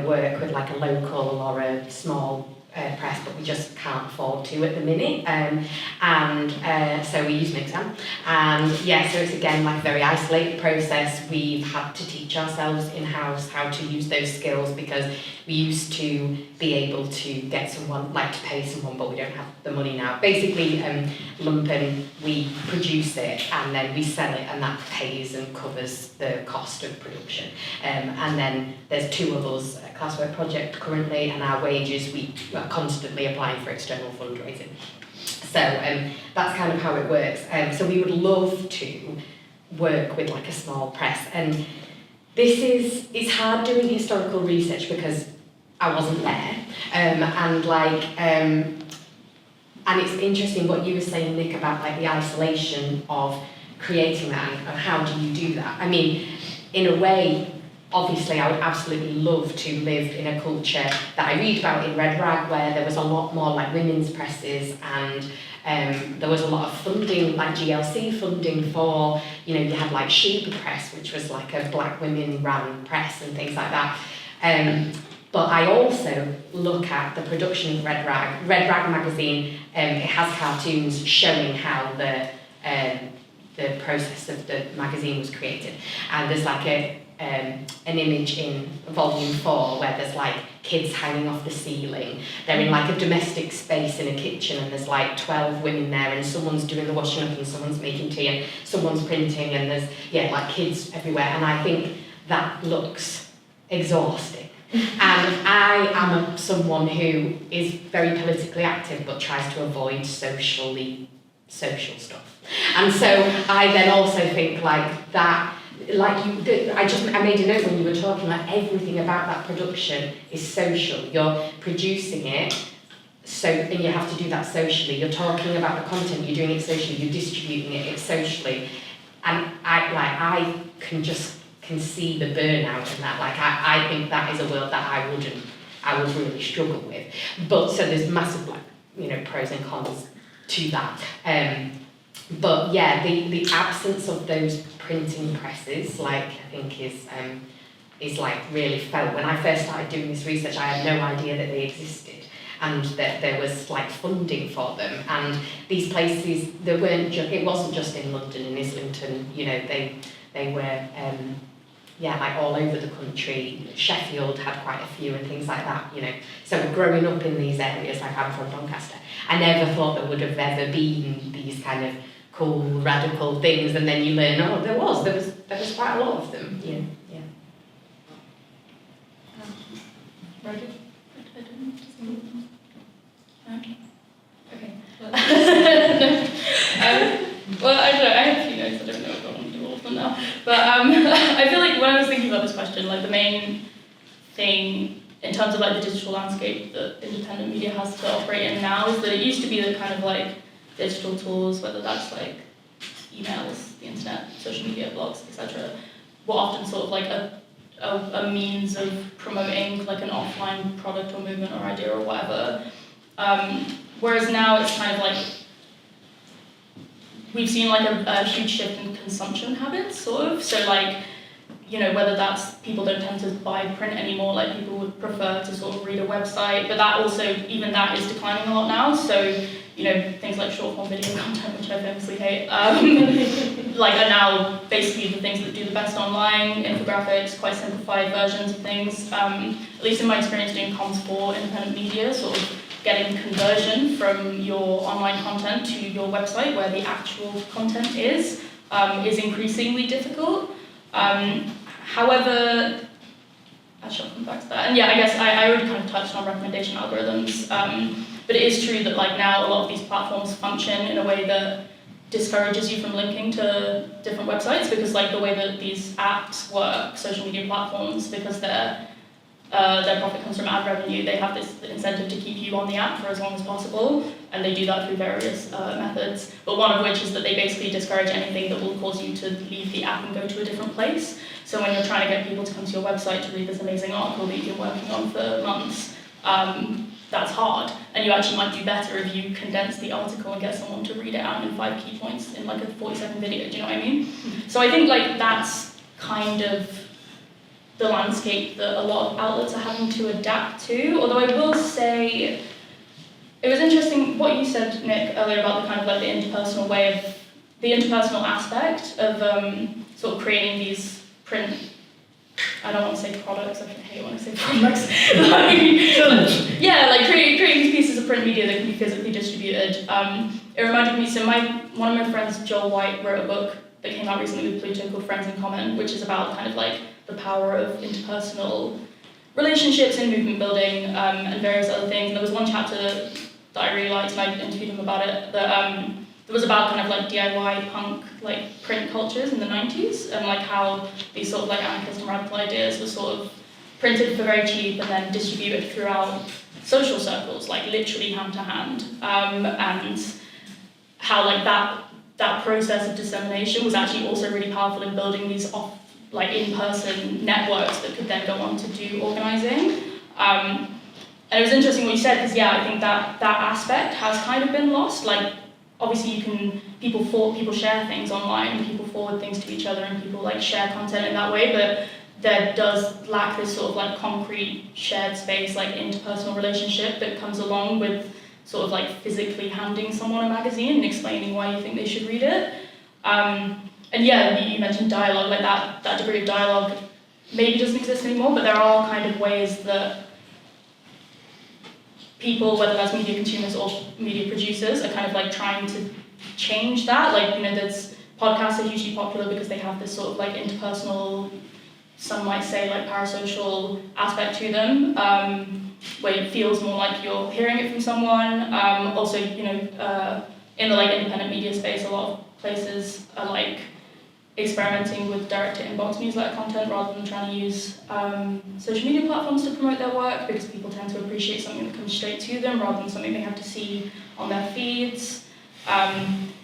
S5: work with like a local or a small press, but we just can't afford to at the minute. So we use an exam. So it's again like a very isolated process. We've had to teach ourselves in-house how to use those skills because we used to be able to get someone, like to pay someone, but we don't have the money now. Basically, Lumpen, we produce it and then we sell it, and that pays and covers the cost of production. And then there's 2 of us at Classwork Project currently, and our wages, we are constantly applying for external fundraising. So that's kind of how it works. So we would love to work with like a small press, and it's hard doing historical research because I wasn't there, and it's interesting what you were saying, Nick, about like the isolation of creating that and how do you do that. I mean, in a way, obviously I would absolutely love to live in a culture that I read about in Red Rag, where there was a lot more like women's presses, and there was a lot of funding, like GLC funding for, you had like Sheba Press, which was like a black women ran press and things like that. But I also look at the production of Red Rag. Red Rag magazine, it has cartoons showing how the process of the magazine was created. And there's like an image in volume 4 where there's like kids hanging off the ceiling. They're in like a domestic space in a kitchen, and there's like 12 women there, and someone's doing the washing up and someone's making tea and someone's printing, and there's like kids everywhere. And I think that looks exhausting. And I am someone who is very politically active but tries to avoid social stuff. And so I then also think like that, I made a note when you were talking, like everything about that production is social. You're producing it, and you have to do that socially. You're talking about the content, you're doing it socially, you're distributing it socially. And I can see the burnout in that. Like I think that is a world that I would really struggle with. But so there's massive pros and cons to that. But yeah, the absence of those printing presses, I think is like really felt. When I first started doing this research, I had no idea that they existed and that there was like funding for them. And these places, it wasn't just in London and Islington, they were like all over the country. Sheffield had quite a few and things like that, So growing up in these areas, like I'm from Doncaster, I never thought there would have ever been these kind of cool, radical things, and then you learn, there was quite a lot of them, yeah.
S6: Ready? Okay. Well, I don't know, I have a few notes, I don't know if I want to do all of them now. But I feel like when I was thinking about this question, like the main thing in terms of like the digital landscape that independent media has to operate in now is that it used to be the kind of like digital tools, whether that's like emails, the internet, social media, blogs, etc., were often sort of like a means of promoting like an offline product or movement or idea or whatever. Whereas now it's kind of like we've seen like a huge shift in consumption habits, sort of. So like, whether that's people don't tend to buy print anymore, like people would prefer to sort of read a website, but that also, even that is declining a lot now. So, things like short form video content, which I famously hate, are now basically the things that do the best online, infographics, quite simplified versions of things. At least in my experience doing comms for independent media, sort of getting conversion from your online content to your website, where the actual content is increasingly difficult. However, I shall come back to that. And yeah, I guess I already kind of touched on recommendation algorithms, but it is true that like now a lot of these platforms function in a way that discourages you from linking to different websites, because like the way that these apps work, social media platforms, because their profit comes from ad revenue, they have this incentive to keep you on the app for as long as possible, and they do that through various methods, but one of which is that they basically discourage anything that will cause you to leave the app and go to a different place. So when you're trying to get people to come to your website to read this amazing article that you've been working on for months, that's hard, and you actually might do better if you condense the article and get someone to read it out in 5 key points in like a 40-second video, do you know what I mean? So I think like that's kind of the landscape that a lot of outlets are having to adapt to, although I will say, it was interesting what you said, Nick, earlier about the kind of like the interpersonal way of, the interpersonal aspect of sort of creating these print, I don't want to say products, I hate when I say products. Like creating these pieces of print media that can be physically distributed. It reminded me, so one of my friends, Joel White, wrote a book that came out recently with Pluto called Friends in Common, which is about kind of like the power of interpersonal relationships in movement building and various other things. And there was one chapter that I really liked, and I interviewed him about it, that was about kind of like DIY punk like print cultures in the 90s, and like how these sort of like anarchist and radical ideas were sort of printed for very cheap and then distributed throughout social circles, like literally hand to hand, and how like that process of dissemination was actually also really powerful in building these like in-person networks that could then go on to do organising. And it was interesting what you said, because I think that aspect has kind of been lost. Like obviously people share things online, people forward things to each other, and people like share content in that way, but there does lack this sort of like concrete shared space, like interpersonal relationship that comes along with sort of like physically handing someone a magazine and explaining why you think they should read it. And you mentioned dialogue, like that degree of dialogue maybe doesn't exist anymore, but there are kind of ways that people, whether that's media consumers or media producers, are kind of like trying to change that. Like, there's podcasts are hugely popular because they have this sort of like interpersonal, some might say like parasocial aspect to them, where it feels more like you're hearing it from someone. Also, in the like independent media space, a lot of places are like experimenting with direct-to-inbox newsletter content rather than trying to use social media platforms to promote their work, because people tend to appreciate something that comes straight to them rather than something they have to see on their feeds.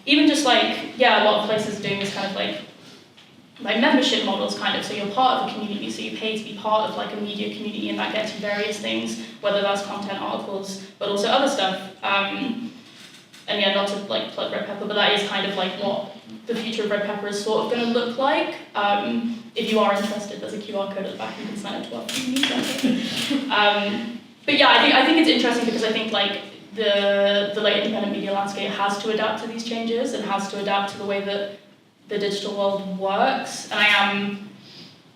S6: Even just like, a lot of places are doing this kind of like membership models kind of, so you're part of a community, so you pay to be part of like a media community, and that gets you various things, whether that's content, articles, but also other stuff. And not to like plug Red Pepper, but that is kind of like what the future of Red Pepper is sort of going to look like. If you are interested, there's a QR code at the back, you can sign up to our newsletter. But I think it's interesting because I think like the like independent media landscape has to adapt to these changes and has to adapt to the way that the digital world works. And I am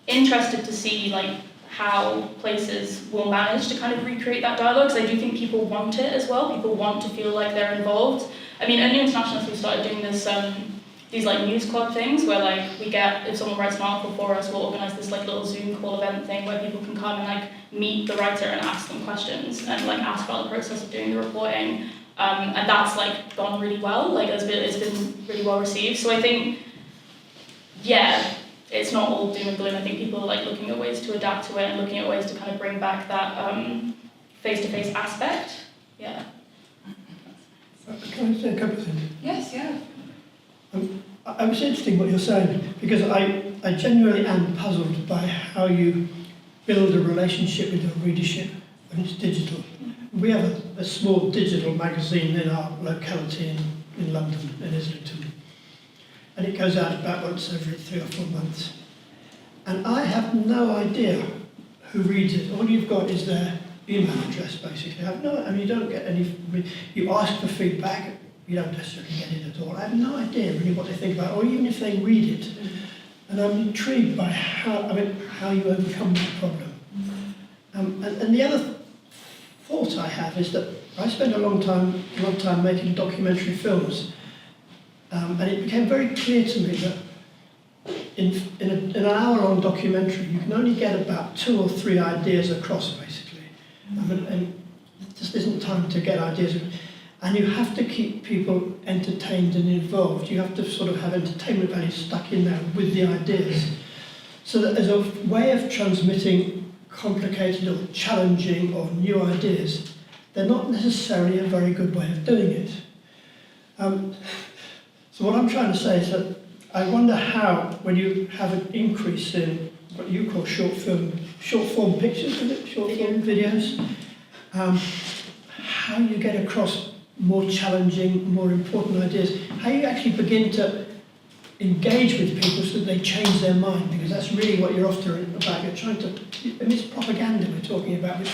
S6: interested to see like how places will manage to kind of recreate that dialogue, because I do think people want it as well. People want to feel like they're involved. I mean, at New Internationalist we started doing this these like news club things where like if someone writes an article for us, we'll organise this like little Zoom call event thing where people can come and like meet the writer and ask them questions and like ask about the process of doing the reporting. And that's like gone really well. Like it's been really well received. So I think, it's not all doom and gloom. I think people are like looking at ways to adapt to it and looking at ways to kind of bring back that face-to-face aspect. Yeah.
S7: Can I say a couple of things?
S5: Yes, yeah.
S7: I was interesting what you're saying, because I genuinely am puzzled by how you build a relationship with your readership when it's digital. We have a small digital magazine in our locality in London, in Islington. And it goes out about once every 3 or 4 months. And I have no idea who reads it. All you've got is their email address, basically. You don't get any, you ask for feedback, you don't necessarily get it at all. I have no idea really what they think about it, or even if they read it. And I'm intrigued by how you overcome that problem. And the other thought I have is that I spent a long time making documentary films. And it became very clear to me that in an hour-long documentary, you can only get about 2 or 3 ideas across, basically. And there just isn't time to get ideas. And you have to keep people entertained and involved. You have to sort of have entertainment value stuck in there with the ideas. So that as a way of transmitting complicated or challenging or new ideas, they're not necessarily a very good way of doing it. So what I'm trying to say is that I wonder how, when you have an increase in what you call short form pictures, is it? Short form videos, how you get across more challenging, more important ideas, how you actually begin to engage with people so that they change their mind, because that's really what you're after about. You're trying to, I mean, it's propaganda we're talking about. We're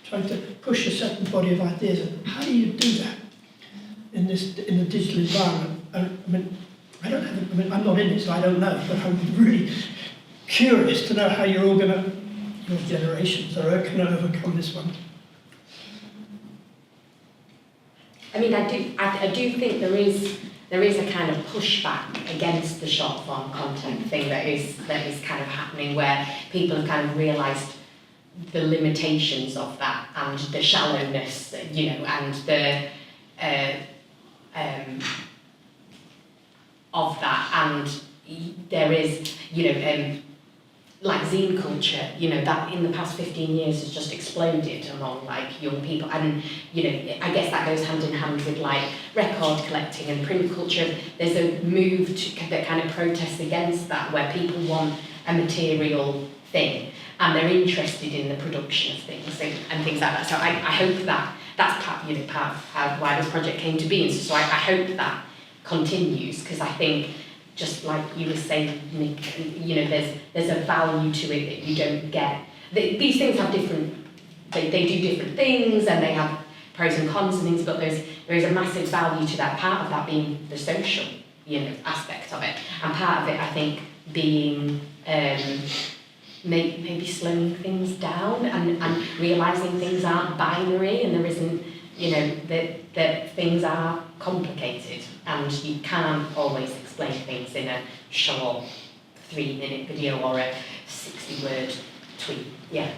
S7: trying to push a certain body of ideas. And how do you do that in a digital environment? I'm not in it, so I don't know, but I'm really curious to know how you're all your generations are going to overcome this one.
S5: I mean, I do think there is a kind of pushback against the short form content thing that is kind of happening, where people have kind of realised the limitations of that and the shallowness, you know, and the of that, and there is, you know, like zine culture, you know, that in the past 15 years has just exploded among like young people, and you know, I guess that goes hand in hand with like record collecting and print culture. There's a move that kind of protests against that, where people want a material thing and they're interested in the production of things and things like that. So I hope that's part of why this project came to be, and so I hope that continues, because I think, just like you were saying, Nick, you know, there's a value to it that you don't get. These things have different, they do different things, and they have pros and cons and things, but there is a massive value to that, part of that being the social, you know, aspect of it, and part of it, I think, being maybe slowing things down and realising things aren't binary, and there isn't, you know, that things are complicated, and you can't always explain things in a short 3-minute video or a 60-word tweet. Yeah.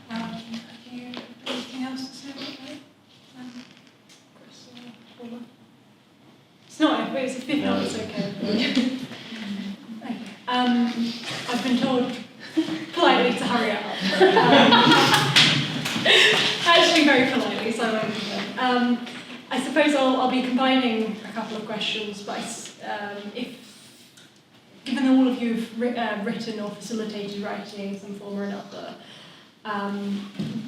S3: Have you anything else to say about that? Chris or Paula? It's not, if not, it's okay. Okay. I've been told politely to hurry up. Actually, very politely, so I won't complain. I suppose I'll be combining a couple of questions, but if, given all of you have written or facilitated writing in some form or another,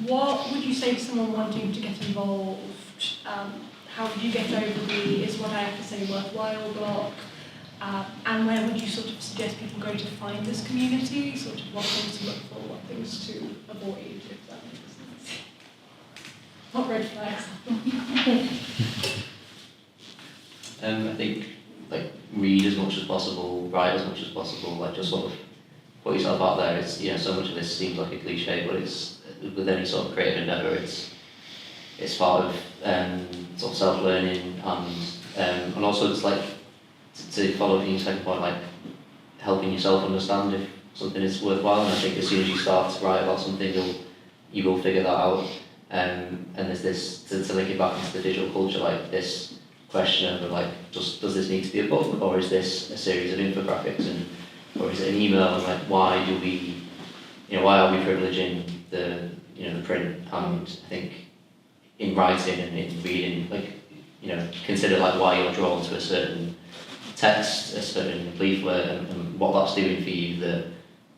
S3: what would you say to someone wanting to get involved? How would you get over the "is what I have to say worthwhile" block? And where would you sort of suggest people go to find this community? Sort of what things to look for, what things to avoid, if that makes sense. What red flags?
S4: I think, like, read as much as possible, write as much as possible, like, just sort of put yourself out there. It's, you know, so much of this seems like a cliche, but it's, with any sort of creative endeavour, it's part of sort of self-learning, and also it's like, to follow your second point, like, helping yourself understand if something is worthwhile, and I think as soon as you start to write about something, you will figure that out. And there's this, to link it back into the digital culture, like this question of like, does this need to be a book, or is this a series of infographics, or is it an email, and like, why are we privileging the print? And I think in writing and in reading, like, you know, consider like why you're drawn to a certain text, a certain leaflet, and what that's doing for you that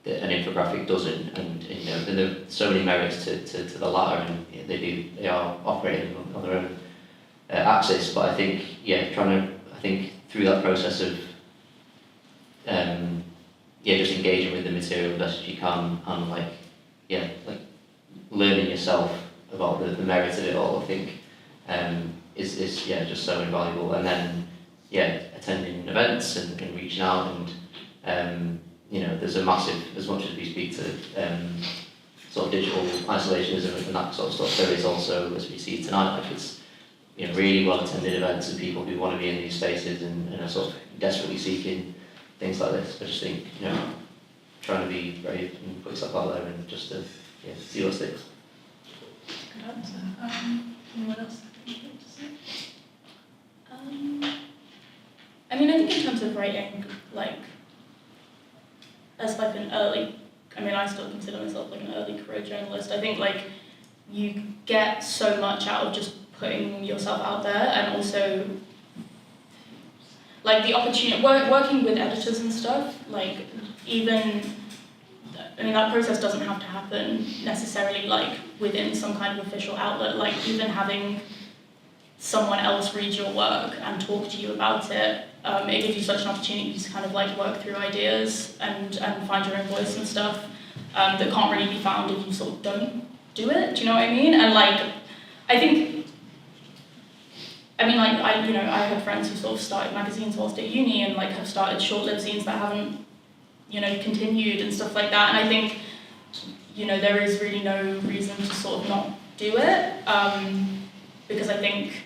S4: an infographic doesn't, and you know, there are so many merits to the latter, and you know, they are operating on their own axis. But I think, yeah, I think through that process of just engaging with the material as best as you can, and like learning yourself about the merits of it all, I think is just so invaluable. And then attending events and reaching out, and you know, there's a massive, as much as we speak to sort of digital isolationism and that sort of stuff, there is also, as we see tonight, like, it's, you know, really well attended events and people who want to be in these spaces and are sort of desperately seeking things like this. I just think, you know, trying to be brave and put yourself out there and just to see what sticks.
S3: Good answer. Anyone else have anything to say?
S6: I mean, I think in terms of writing, like, as like an early, I mean, I still consider myself like an early career journalist. I think like you get so much out of just putting yourself out there, and also like the opportunity, working with editors and stuff, like even, I mean, that process doesn't have to happen necessarily like within some kind of official outlet, like even having someone else read your work and talk to you about it, it gives you such an opportunity to kind of like work through ideas and find your own voice and stuff that can't really be found if you sort of don't do it, do you know what I mean? And like, I think, I mean, like, I had friends who sort of started magazines whilst at uni and like have started short-lived zines that haven't, continued and stuff like that. And I think, there is really no reason to sort of not do it, because I think,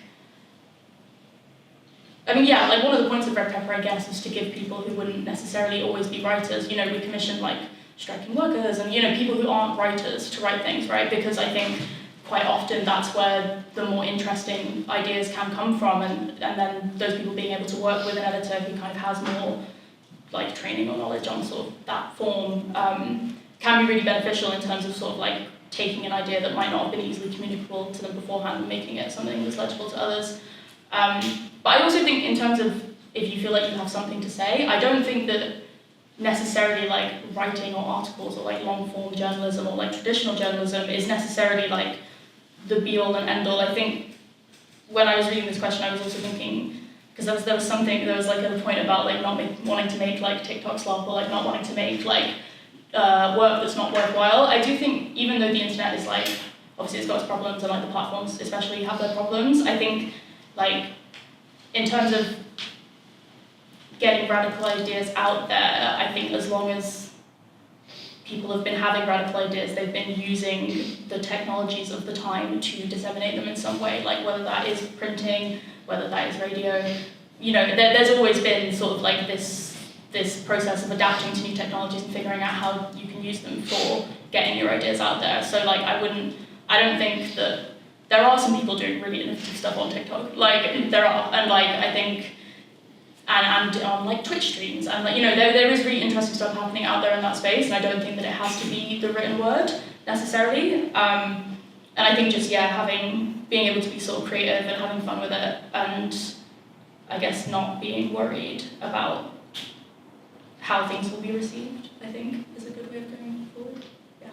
S6: like one of the points of Red Pepper, I guess, is to give people who wouldn't necessarily always be writers, we commission like striking workers and, people who aren't writers to write things, right? Because I think quite often that's where the more interesting ideas can come from, and then those people being able to work with an editor who kind of has more like training or knowledge on sort of that form can be really beneficial in terms of sort of like taking an idea that might not have been easily communicable to them beforehand and making it something that's legible to others. But I also think in terms of if you feel like you have something to say, I don't think that necessarily like writing or articles or like long form journalism or like traditional journalism is necessarily like the be all and end all. I think when I was reading this question, I was also thinking, because there was like a point about like not wanting to make like TikTok slop or like not wanting to make like work that's not worthwhile. I do think even though the internet is like, obviously it's got its problems and like the platforms especially have their problems, I think like in terms of getting radical ideas out there, I think as long as people have been having radical ideas, they've been using the technologies of the time to disseminate them in some way, like whether that is printing, whether that is radio, there's always been sort of like this process of adapting to new technologies and figuring out how you can use them for getting your ideas out there. So like I don't think that, there are some people doing really innovative stuff on TikTok, like there are, and like I think, and on like Twitch streams, and like, there is really interesting stuff happening out there in that space, and I don't think that it has to be the written word necessarily. And I think just, being able to be sort of creative and having fun with it, and I guess not being worried about how things will be received, I think is a good way of going forward. Yeah.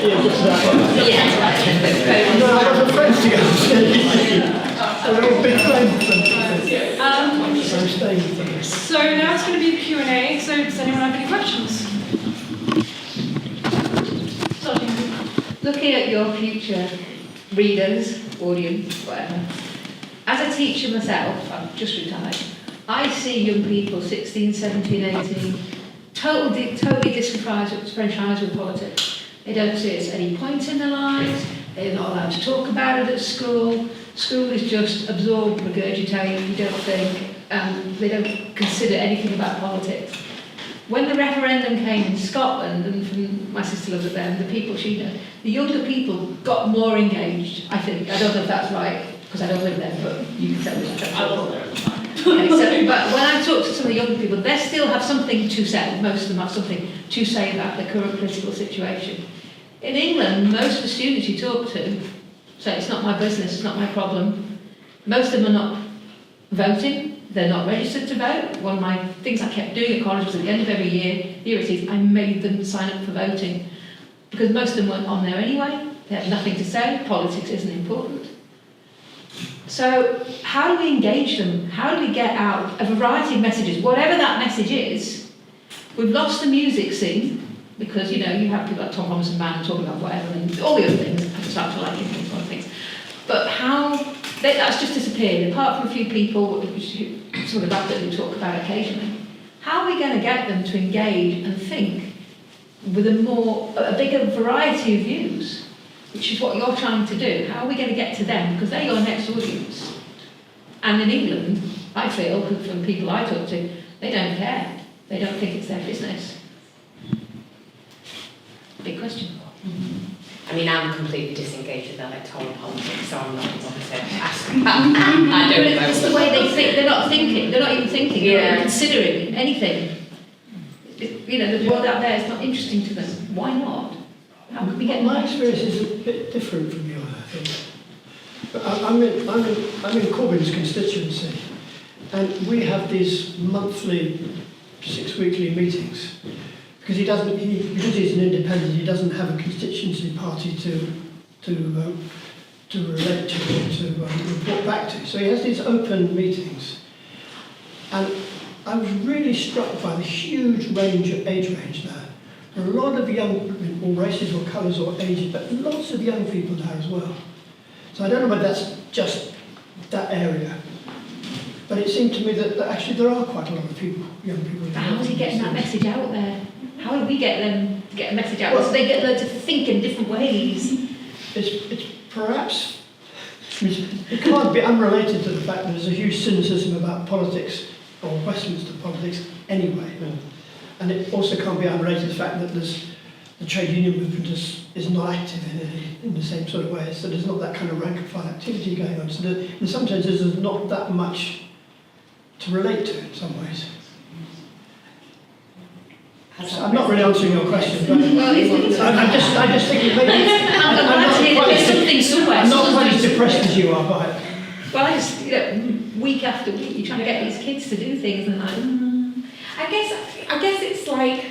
S7: Yeah, just that. No, I was afraid to go and see. They're all big friends. So I'm staying for this.
S3: So now it's going to be the Q&A, so does anyone have any questions? Starting with
S8: Looking at your future readers, audience, whatever, as a teacher myself, I've just retired, I see young people, 16, 17, 18, totally disenfranchised with politics. They don't see it's any point in their lives, they're not allowed to talk about it at school. School is just absorb, regurgitate, you don't think, they don't consider anything about politics. When the referendum came in Scotland, and from my sister lives up there, and the people she knows, the younger people got more engaged, I think. I don't know if that's right, because I don't live there, but you can tell me that's
S6: I wasn't there at the time.
S8: Okay, but when I talk to some of the younger people, they still have something to say. Most of them have something to say about the current political situation. In England, most of the students you talk to say, it's not my business, it's not my problem. Most of them are not voting, they're not registered to vote. One of my things I kept doing at college was at the end of every year, here it is, I made them sign up for voting. Because most of them weren't on there anyway, they have nothing to say, politics isn't important. So how do we engage them? How do we get out a variety of messages? Whatever that message is, we've lost the music scene, because you have people like Tom Robinson Mann talking about whatever, and all the other things, I start to like it, one of things. But that's just disappeared, apart from a few people, some of the rappers who talk about occasionally. How are we going to get them to engage and think with a bigger variety of views, which is what you're trying to do? How are we going to get to them? Because they're your next audience. And in England, I feel, from people I talk to, they don't care. They don't think it's their business. Big question.
S5: I mean, I'm completely disengaged with electoral politics, so I'm not going to ask that. I don't know.
S8: It's the way they think. They're not thinking. They're not even thinking. They're not
S5: Yeah.
S8: even considering anything. You know, the world out there is not interesting to them. Why not? How can we get
S7: My experience is a bit different from yours, I think. But I'm in Corbyn's constituency, and we have these monthly, 6-weekly meetings. Because because he's an independent, he doesn't have a constituency party to relate to or to report back to. So he has these open meetings, and I was really struck by the huge age range there. A lot of young, all races or colours or ages, but lots of young people there as well. So I don't know whether that's just that area, but it seemed to me that actually there are quite a lot of people, young people.
S8: But how is he getting that message out there? How do we get them to get a message out there so they get them to think in different ways?
S7: It's perhaps, it can't be unrelated to the fact that there's a huge cynicism about politics, or Westminster politics anyway. And it also can't be unrelated to the fact that the trade union movement is not active in the same sort of way. So there's not that kind of rank and file activity going on. So in some senses there's not that much to relate to in some ways. So I'm not really answering your question, but
S8: Well,
S7: I just think it maybe
S8: there's something somewhere.
S7: I'm not quite as depressed as you are by it.
S8: Well, I just, week after week, you're trying to get these kids to do things, and
S5: I guess it's like,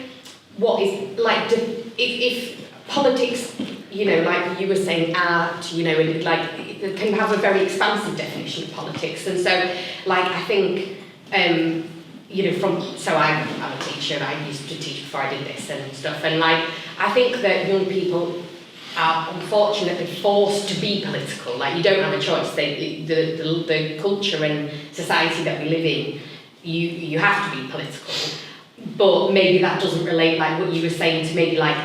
S5: what is, like, if politics, like you were saying, art, and like, it can have a very expansive definition of politics. And so, like, I think, so I'm a teacher, I used to teach before I did this and stuff, and like, I think that young people are unfortunately forced to be political. Like, you don't have a choice. The culture and society that we live in, you have to be political. But maybe that doesn't relate, like what you were saying, to maybe like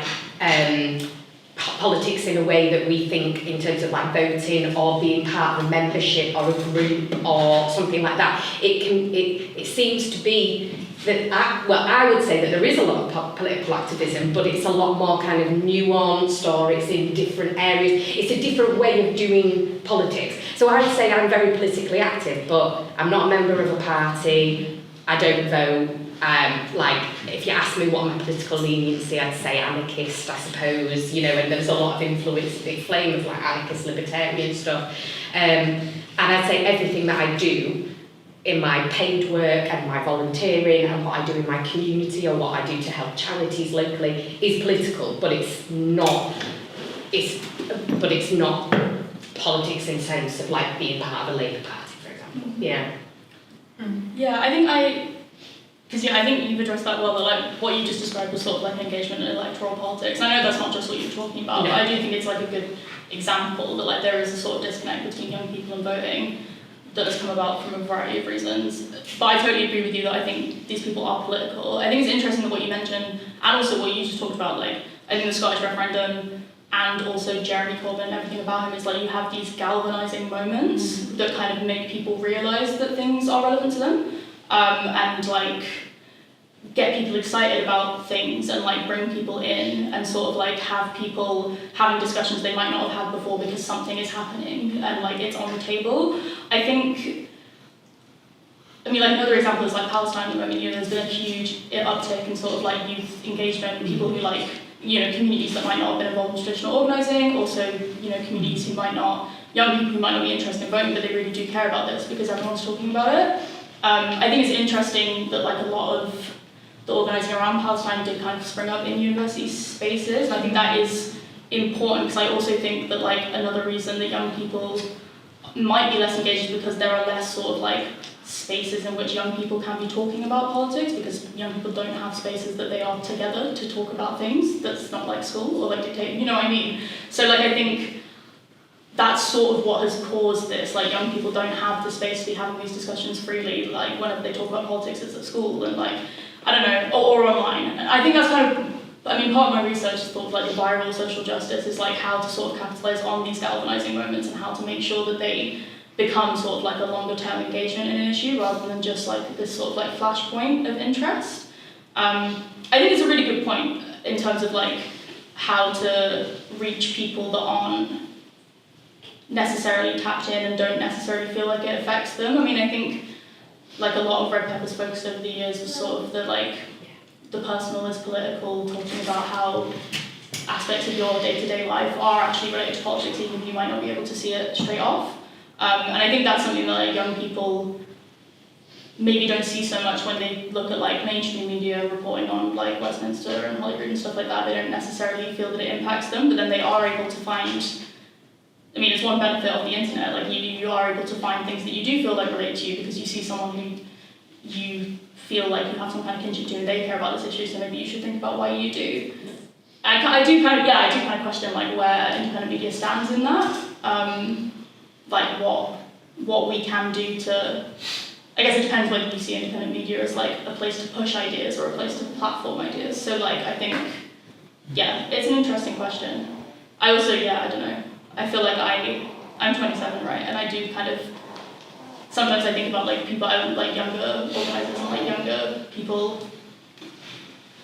S5: politics in a way that we think in terms of like voting or being part of a membership or a group or something like that. It seems to be that, I would say that there is a lot of political activism, but it's a lot more kind of nuanced, or it's in different areas. It's a different way of doing politics. So I would say I'm very politically active, but I'm not a member of a party. I don't vote. Like, if you ask me what my political leniency, I'd say anarchist, I suppose, and there's a lot of influence, big flame of like anarchist, libertarian stuff. And I'd say everything that I do in my paid work and my volunteering and what I do in my community or what I do to help charities locally is political, but it's not politics in terms of like being part of a Labour Party, for example. Yeah.
S6: Yeah, I think you've addressed that well, that like what you just described was sort of like engagement in electoral politics. I know that's not just what you're talking about, but I do think it's like a good example that like there is a sort of disconnect between young people and voting that has come about from a variety of reasons. But I totally agree with you that I think these people are political. I think it's interesting that what you mentioned, and also what you just talked about, like I think the Scottish referendum and also Jeremy Corbyn, everything about him is like you have these galvanising moments that kind of make people realise that things are relevant to them. And like get people excited about things and like bring people in and sort of like have people having discussions they might not have had before because something is happening and like it's on the table. I mean like another example is like Palestine. I mean, there's been a huge uptick in sort of like youth engagement, people who like, communities that might not have been involved in traditional organising, also, communities who might not, young people who might not be interested in voting, but they really do care about this because everyone's talking about it. I think it's interesting that like a lot of the organising around Palestine did kind of spring up in university spaces, and I think that is important because I also think that like another reason that young people might be less engaged is because there are less sort of like spaces in which young people can be talking about politics, because young people don't have spaces that they are together to talk about things that's not like school or like dictate, you know what I mean? So like I think that's sort of what has caused this, like young people don't have the space to be having these discussions freely, like whenever they talk about politics it's at school and like, I don't know, or online. And I think that's kind of, part of my research is thought like the viral social justice is like how to sort of capitalise on these galvanising moments and how to make sure that they become sort of like a longer term engagement in an issue rather than just like this sort of like flashpoint of interest. I think it's a really good point in terms of like how to reach people that aren't necessarily tapped in and don't necessarily feel like it affects them. I mean, I think like a lot of Red Pepper's focus over the years was sort of the personal is political, talking about how aspects of your day-to-day life are actually related to politics, even if you might not be able to see it straight off. And I think that's something that like, young people maybe don't see so much when they look at like mainstream media reporting on like Westminster and Holyrood and stuff like that. They don't necessarily feel that it impacts them, but then they are able to find, I mean, it's one benefit of the internet, like you are able to find things that you do feel like relate to you because you see someone who you feel like you have some kind of kinship to and they care about this issue, so maybe you should think about why you do. I do kind of question like where independent media stands in that, like what we can do to, I guess it depends whether you see independent media as like a place to push ideas or a place to platform ideas. So like I think, yeah, it's an interesting question. I also, I don't know. I feel like I'm 27, right? And I do kind of, sometimes I think about like people, like younger organisers and like younger people,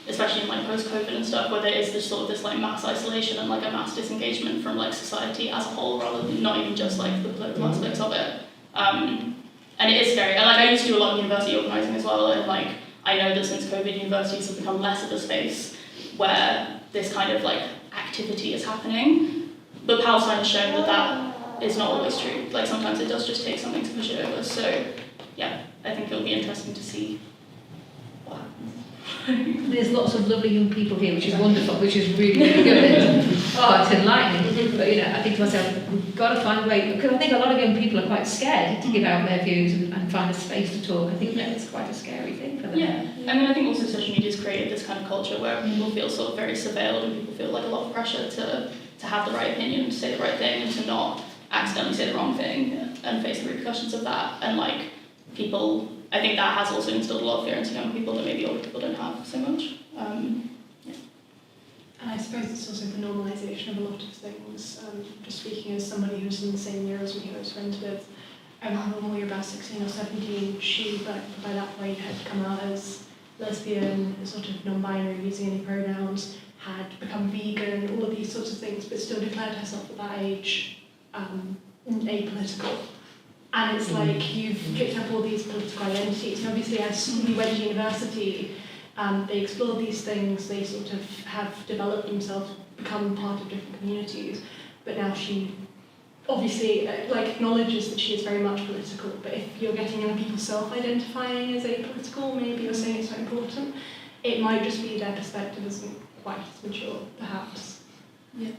S6: especially in like post-COVID and stuff, where there is this sort of this like mass isolation and like a mass disengagement from like society as a whole, rather than not even just like the political aspects of it. And it is scary. And like I used to do a lot of university organising as well, and like I know that since COVID, universities have become less of a space where this kind of like activity is happening. But Palestine has shown that that is not always true. Like sometimes it does just take something to push it over. So yeah, I think it'll be interesting to see what happens.
S8: There's lots of lovely young people here, which is wonderful, which is really, really good. Oh, it's enlightening. But I think to myself, we've got to find a way, because I think a lot of young people are quite scared to give out their views and find a space to talk. I think it's quite a scary thing for them.
S6: Yeah, I mean, I think also social media's created this kind of culture where people feel sort of very surveilled and people feel like a lot of pressure to have the right opinion, to say the right thing, and to not accidentally say the wrong thing and face the repercussions of that. And like people, I think that has also instilled a lot of fear into young people that maybe older people don't have so much.
S3: And I suppose it's also the normalisation of a lot of things. Just speaking as somebody who's in the same year as me, I was friends with when we were about 16 or 17, she by that point had come out as lesbian, sort of non-binary, using any pronouns, had become vegan, all of these sorts of things, but still declared herself at that age apolitical. And it's like you've picked up all these political identities, and obviously as we went to university, they explored these things, they sort of have developed themselves, become part of different communities, but now she obviously acknowledges that she is very much political, but if you're getting young people self-identifying as apolitical, maybe you're saying it's not important, it might just be their perspective isn't quite as mature, perhaps.
S6: Yeah.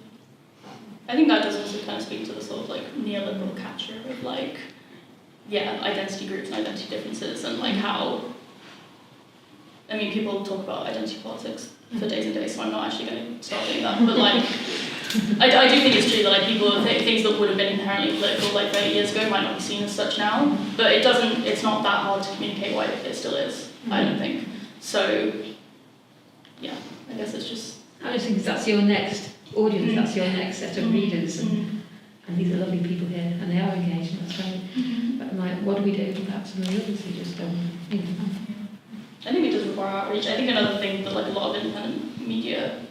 S6: I think that does also kind of speak to the sort of like neoliberal capture of like, identity groups and identity differences, and like how, I mean, people talk about identity politics for days and days, so I'm not actually going to start doing that, but like, I do think it's true that like people, things that would have been inherently political like 30 years ago might not be seen as such now, but it's not that hard to communicate why it still is, I don't think. So, yeah, I guess it's just...
S8: I just think that's your next audience, that's your next set of readers, and these are lovely people here, and they are engaged, and that's great. But like, what do we do about some of the others who just don't,
S6: I think it does require outreach. I think another thing that like a lot of independent media,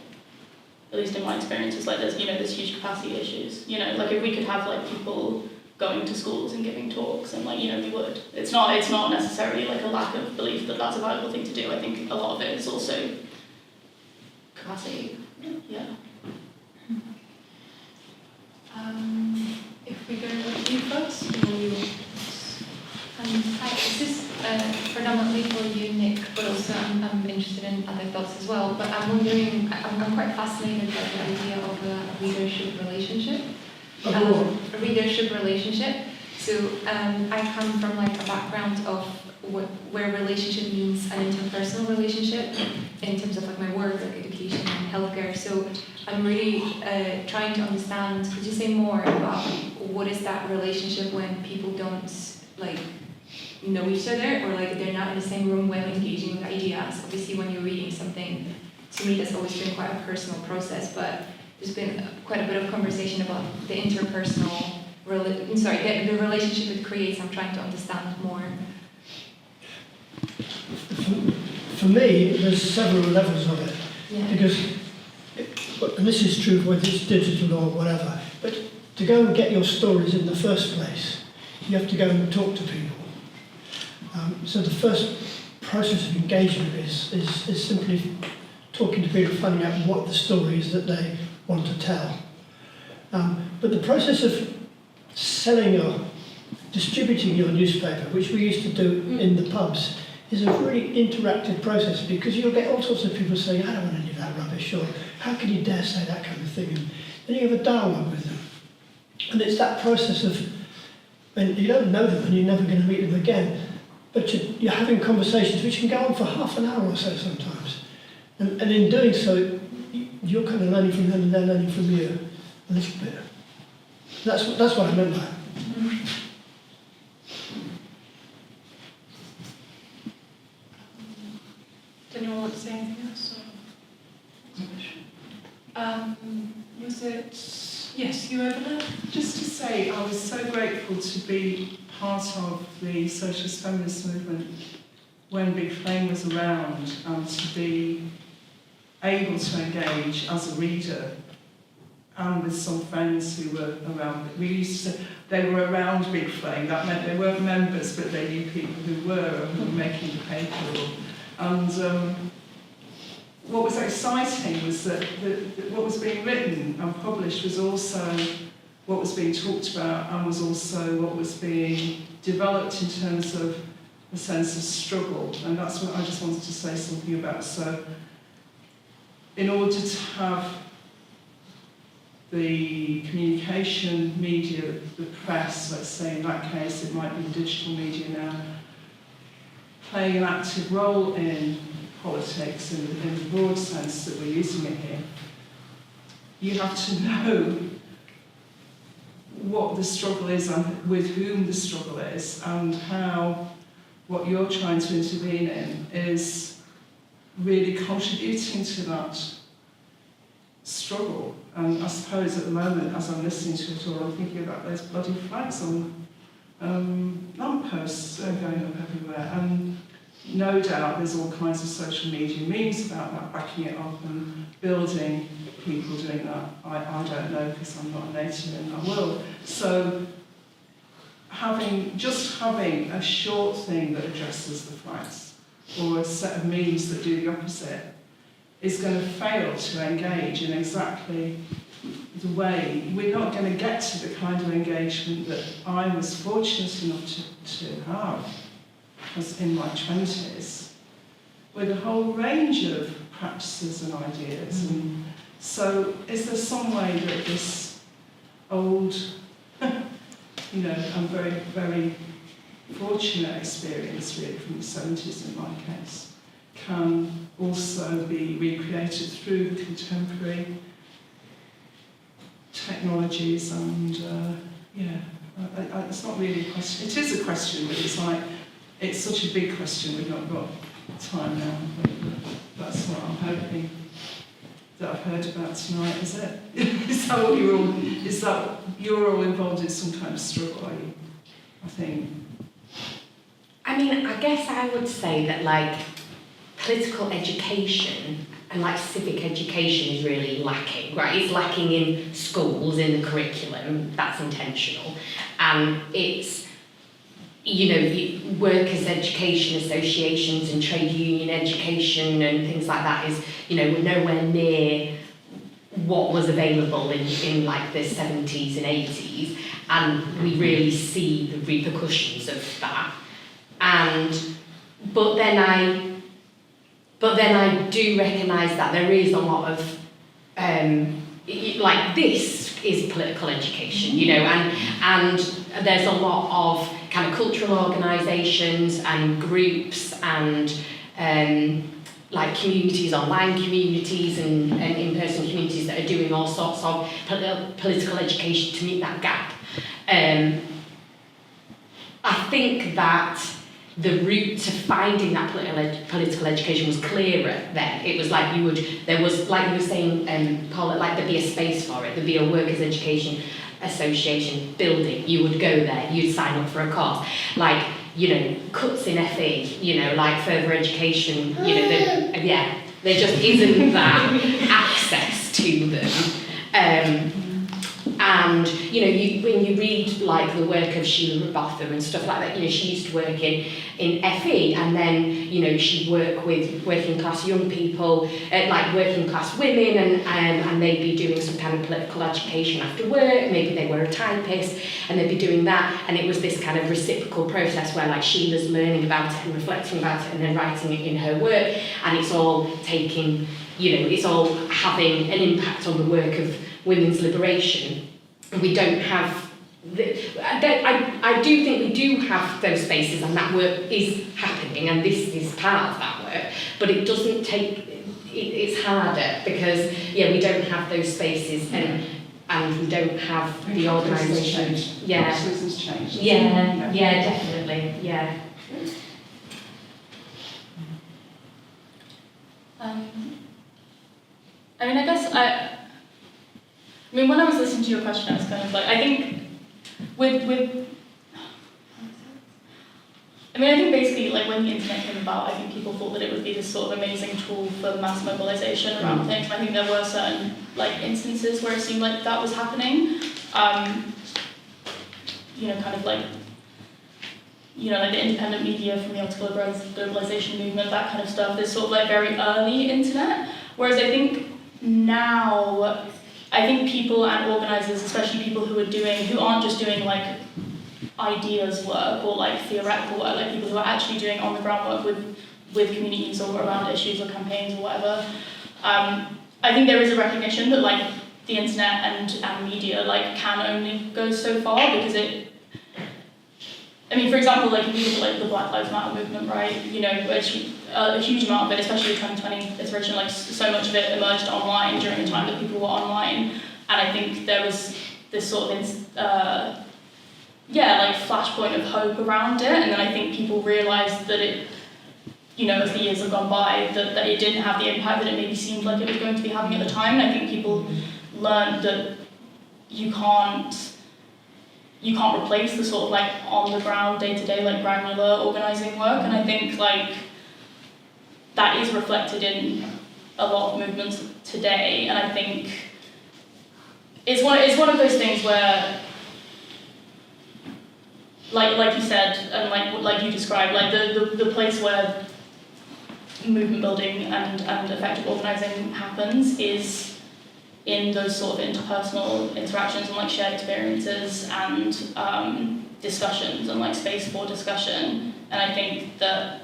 S6: at least in my experience, is like there's huge capacity issues. Like if we could have like people going to schools and giving talks, and like we would. It's not necessarily like a lack of belief that that's a valuable thing to do. I think a lot of it is also capacity. Yeah.
S3: If we go with you first, and then you.
S9: Hi, this is predominantly for you, Nick, but also I'm interested in other thoughts as well. But I'm wondering, I'm quite fascinated by the idea of a readership relationship. A readership relationship. So I come from like a background of where relationship means an interpersonal relationship in terms of like my work, like education and healthcare. So I'm really trying to understand. Could you say more about what is that relationship when people don't like know each other, or like they're not in the same room while engaging with ideas? Obviously when you're reading something, to me that's always been quite a personal process, but there's been quite a bit of conversation about the interpersonal, the relationship it creates. I'm trying to understand more.
S7: for me, there's several levels of it.
S9: Yeah.
S7: Because, and this is true whether it's digital or whatever, but to go and get your stories in the first place, you have to go and talk to people. So the first process of engagement is simply talking to people, finding out what the story is that they want to tell. But the process of selling or distributing your newspaper, which we used to do in the pubs, is a really interactive process, because you'll get all sorts of people saying, I don't want any of that rubbish, or how can you dare say that kind of thing? And then you have a dialogue with them. And it's that process of, and you don't know them and you're never going to meet them again, but you're having conversations which can go on for half an hour or so sometimes. And in doing so, you're kind of learning from them and they're learning from you a little bit. That's what I meant by it.
S3: Does anyone want to say anything else? Was it... Yes, you over there?
S10: Just to say, I was so grateful to be part of the socialist feminist movement when Big Flame was around, and to be able to engage as a reader and with some friends who were around. We used to say they were around Big Flame. That meant they weren't members, but they knew people who were and who were making the paper. And what was exciting was that what was being written and published was also what was being talked about, and was also what was being developed in terms of a sense of struggle. And that's what I just wanted to say something about. So in order to have the communication media, the press, let's say in that case it might be digital media now, playing an active role in politics in the broad sense that we're using it here, you have to know what the struggle is and with whom the struggle is, and how what you're trying to intervene in is really contributing to that struggle. And I suppose at the moment, as I'm listening to it all, I'm thinking about those bloody flags on lampposts going up everywhere. And no doubt there's all kinds of social media memes about that, backing it up and building people doing that. I don't know, because I'm not a native in that world. So having a short thing that addresses the flags, or a set of memes that do the opposite, is going to fail to engage in exactly the way. We're not going to get to the kind of engagement that I was fortunate enough to have as in my 20s, with a whole range of practices and ideas. And so is there some way that this old, you know, I'm very, very fortunate experience really from the 70s in my case, can also be recreated through the contemporary technologies? And it's not really a question. It is a question, but it's like, it's such a big question, we've not got time now. But that's what I'm hoping that I've heard about tonight, is it? Is that what you're all involved in some kind of struggle, are you? I think.
S5: I mean, I guess I would say that, like, political education and, like, civic education is really lacking, right? It's lacking in schools, in the curriculum, that's intentional. And it's, you know, workers' education associations and trade union education and things like that is, you know, we're nowhere near what was available in like the 70s and 80s, and we really see the repercussions of that. But then I do recognise that there is a lot of like, this is political education, you know, and there's a lot of kind of cultural organisations and groups and like communities, online communities and in-person communities that are doing all sorts of political education to meet that gap. I think that the route to finding that political education was clearer then. It was like there was, like you were saying, Paul, like there'd be a space for it, there'd be a workers' education association building, you would go there, you'd sign up for a course. Like, you know, cuts in FE, you know, like further education, you know, there just isn't that access to them. And, you know, when you read, like, the work of Sheila Botham and stuff like that, you know, she used to work in FE, and then, you know, she'd work with working class young people, like working class women, and they'd be doing some kind of political education after work, maybe they were a typist, and they'd be doing that, and it was this kind of reciprocal process where, like, Sheila's learning about it and reflecting about it and then writing it in her work, and it's all taking, you know, it's all having an impact on the work of women's liberation. We don't have, I do think we do have those spaces, and that work is happening, and this is part of that work, but it doesn't take, it's harder because, yeah, we don't have those spaces, and we don't have the organisation. Yeah.
S10: Capitalism's changed.
S5: Yeah, definitely, yeah.
S6: I mean, I mean, when I was listening to your question, I was kind of like, I think I think basically, like, when the internet came about, I think people thought that it would be this sort of amazing tool for mass mobilization around things. And I think there were certain, like, instances where it seemed like that was happening. You know, kind of like, you know, like the independent media from the anti-globalization movement, that kind of stuff, this sort of like very early internet. Whereas I think now, I think people and organisers, especially people who aren't just doing like ideas work or like theoretical work, like people who are actually doing on the ground work with communities or around issues or campaigns or whatever. I think there is a recognition that like the internet and media like can only go so far, because I mean, for example, like if you look at like the Black Lives Matter movement, right? You know, which a huge amount of it, especially the 2020 iteration, like so much of it emerged online during the time that people were online, and I think there was this sort of like flashpoint of hope around it, and then I think people realised that it, you know, as the years have gone by, that it didn't have the impact that it maybe seemed like it was going to be having at the time, and I think people learned that you can't replace the sort of like on the ground, day-to-day, like granular organising work, and I think like that is reflected in a lot of movements today, and I think it's one of those things where, like you said, and like you described, like the place where movement building and effective organising happens is in those sort of interpersonal interactions and like shared experiences and discussions and like space for discussion. And I think that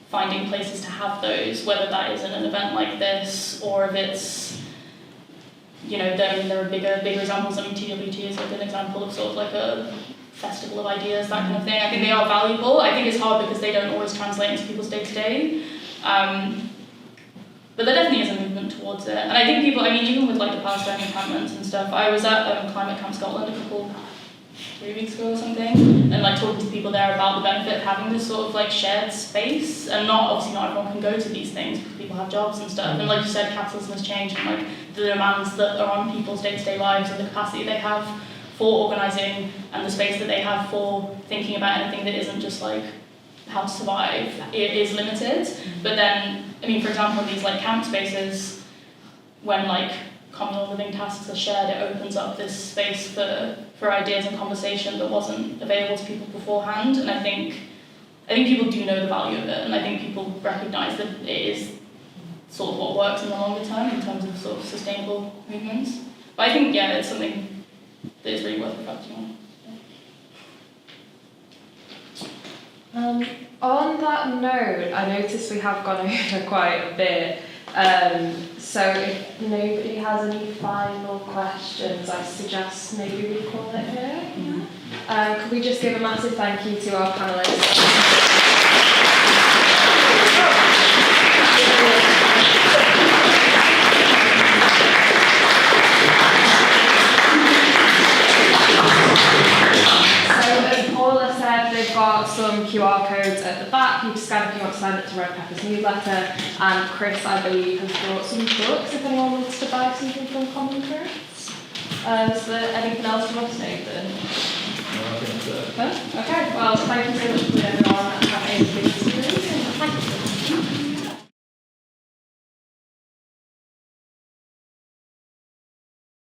S6: finding places to have those, whether that is in an event like this or if it's, you know, there are bigger examples. I mean, TWT is like an example of sort of like a festival of ideas, that kind of thing. I think they are valuable. I think it's hard because they don't always translate into people's day-to-day. But there definitely is a movement towards it. And I think people, I mean, even with like the Palestinian encampments and stuff, I was at Climate Camp Scotland 3 weeks ago or something, and like talking to people there about the benefit of having this sort of like shared space, and obviously not everyone can go to these things because people have jobs and stuff, and like you said, capitalism has changed, and like the demands that are on people's day-to-day lives and the capacity they have for organising and the space that they have for thinking about anything that isn't just like how to survive, it is limited. But then, I mean, for example, these like camp spaces, when like communal living tasks are shared, it opens up this space for ideas and conversation that wasn't available to people beforehand. And I think people do know the value of it, and I think people recognise that it is sort of what works in the longer term in terms of sort of sustainable movements. But I think, yeah, it's something that is really worth reflecting on.
S2: On that note, I noticed we have gone over quite a bit. So if nobody has any final questions, I suggest maybe we call it here. Could we just give a massive thank you to our panellists? They've got some QR codes at the back. You can scan if you want to sign up to Red Pepper's newsletter. And Chris, I believe, has brought some books if anyone wants to buy something from Common Currents. Is there anything else you want to say then?
S1: No, I think that's it.
S2: No? Okay, well, thank you so much for coming everyone and have a good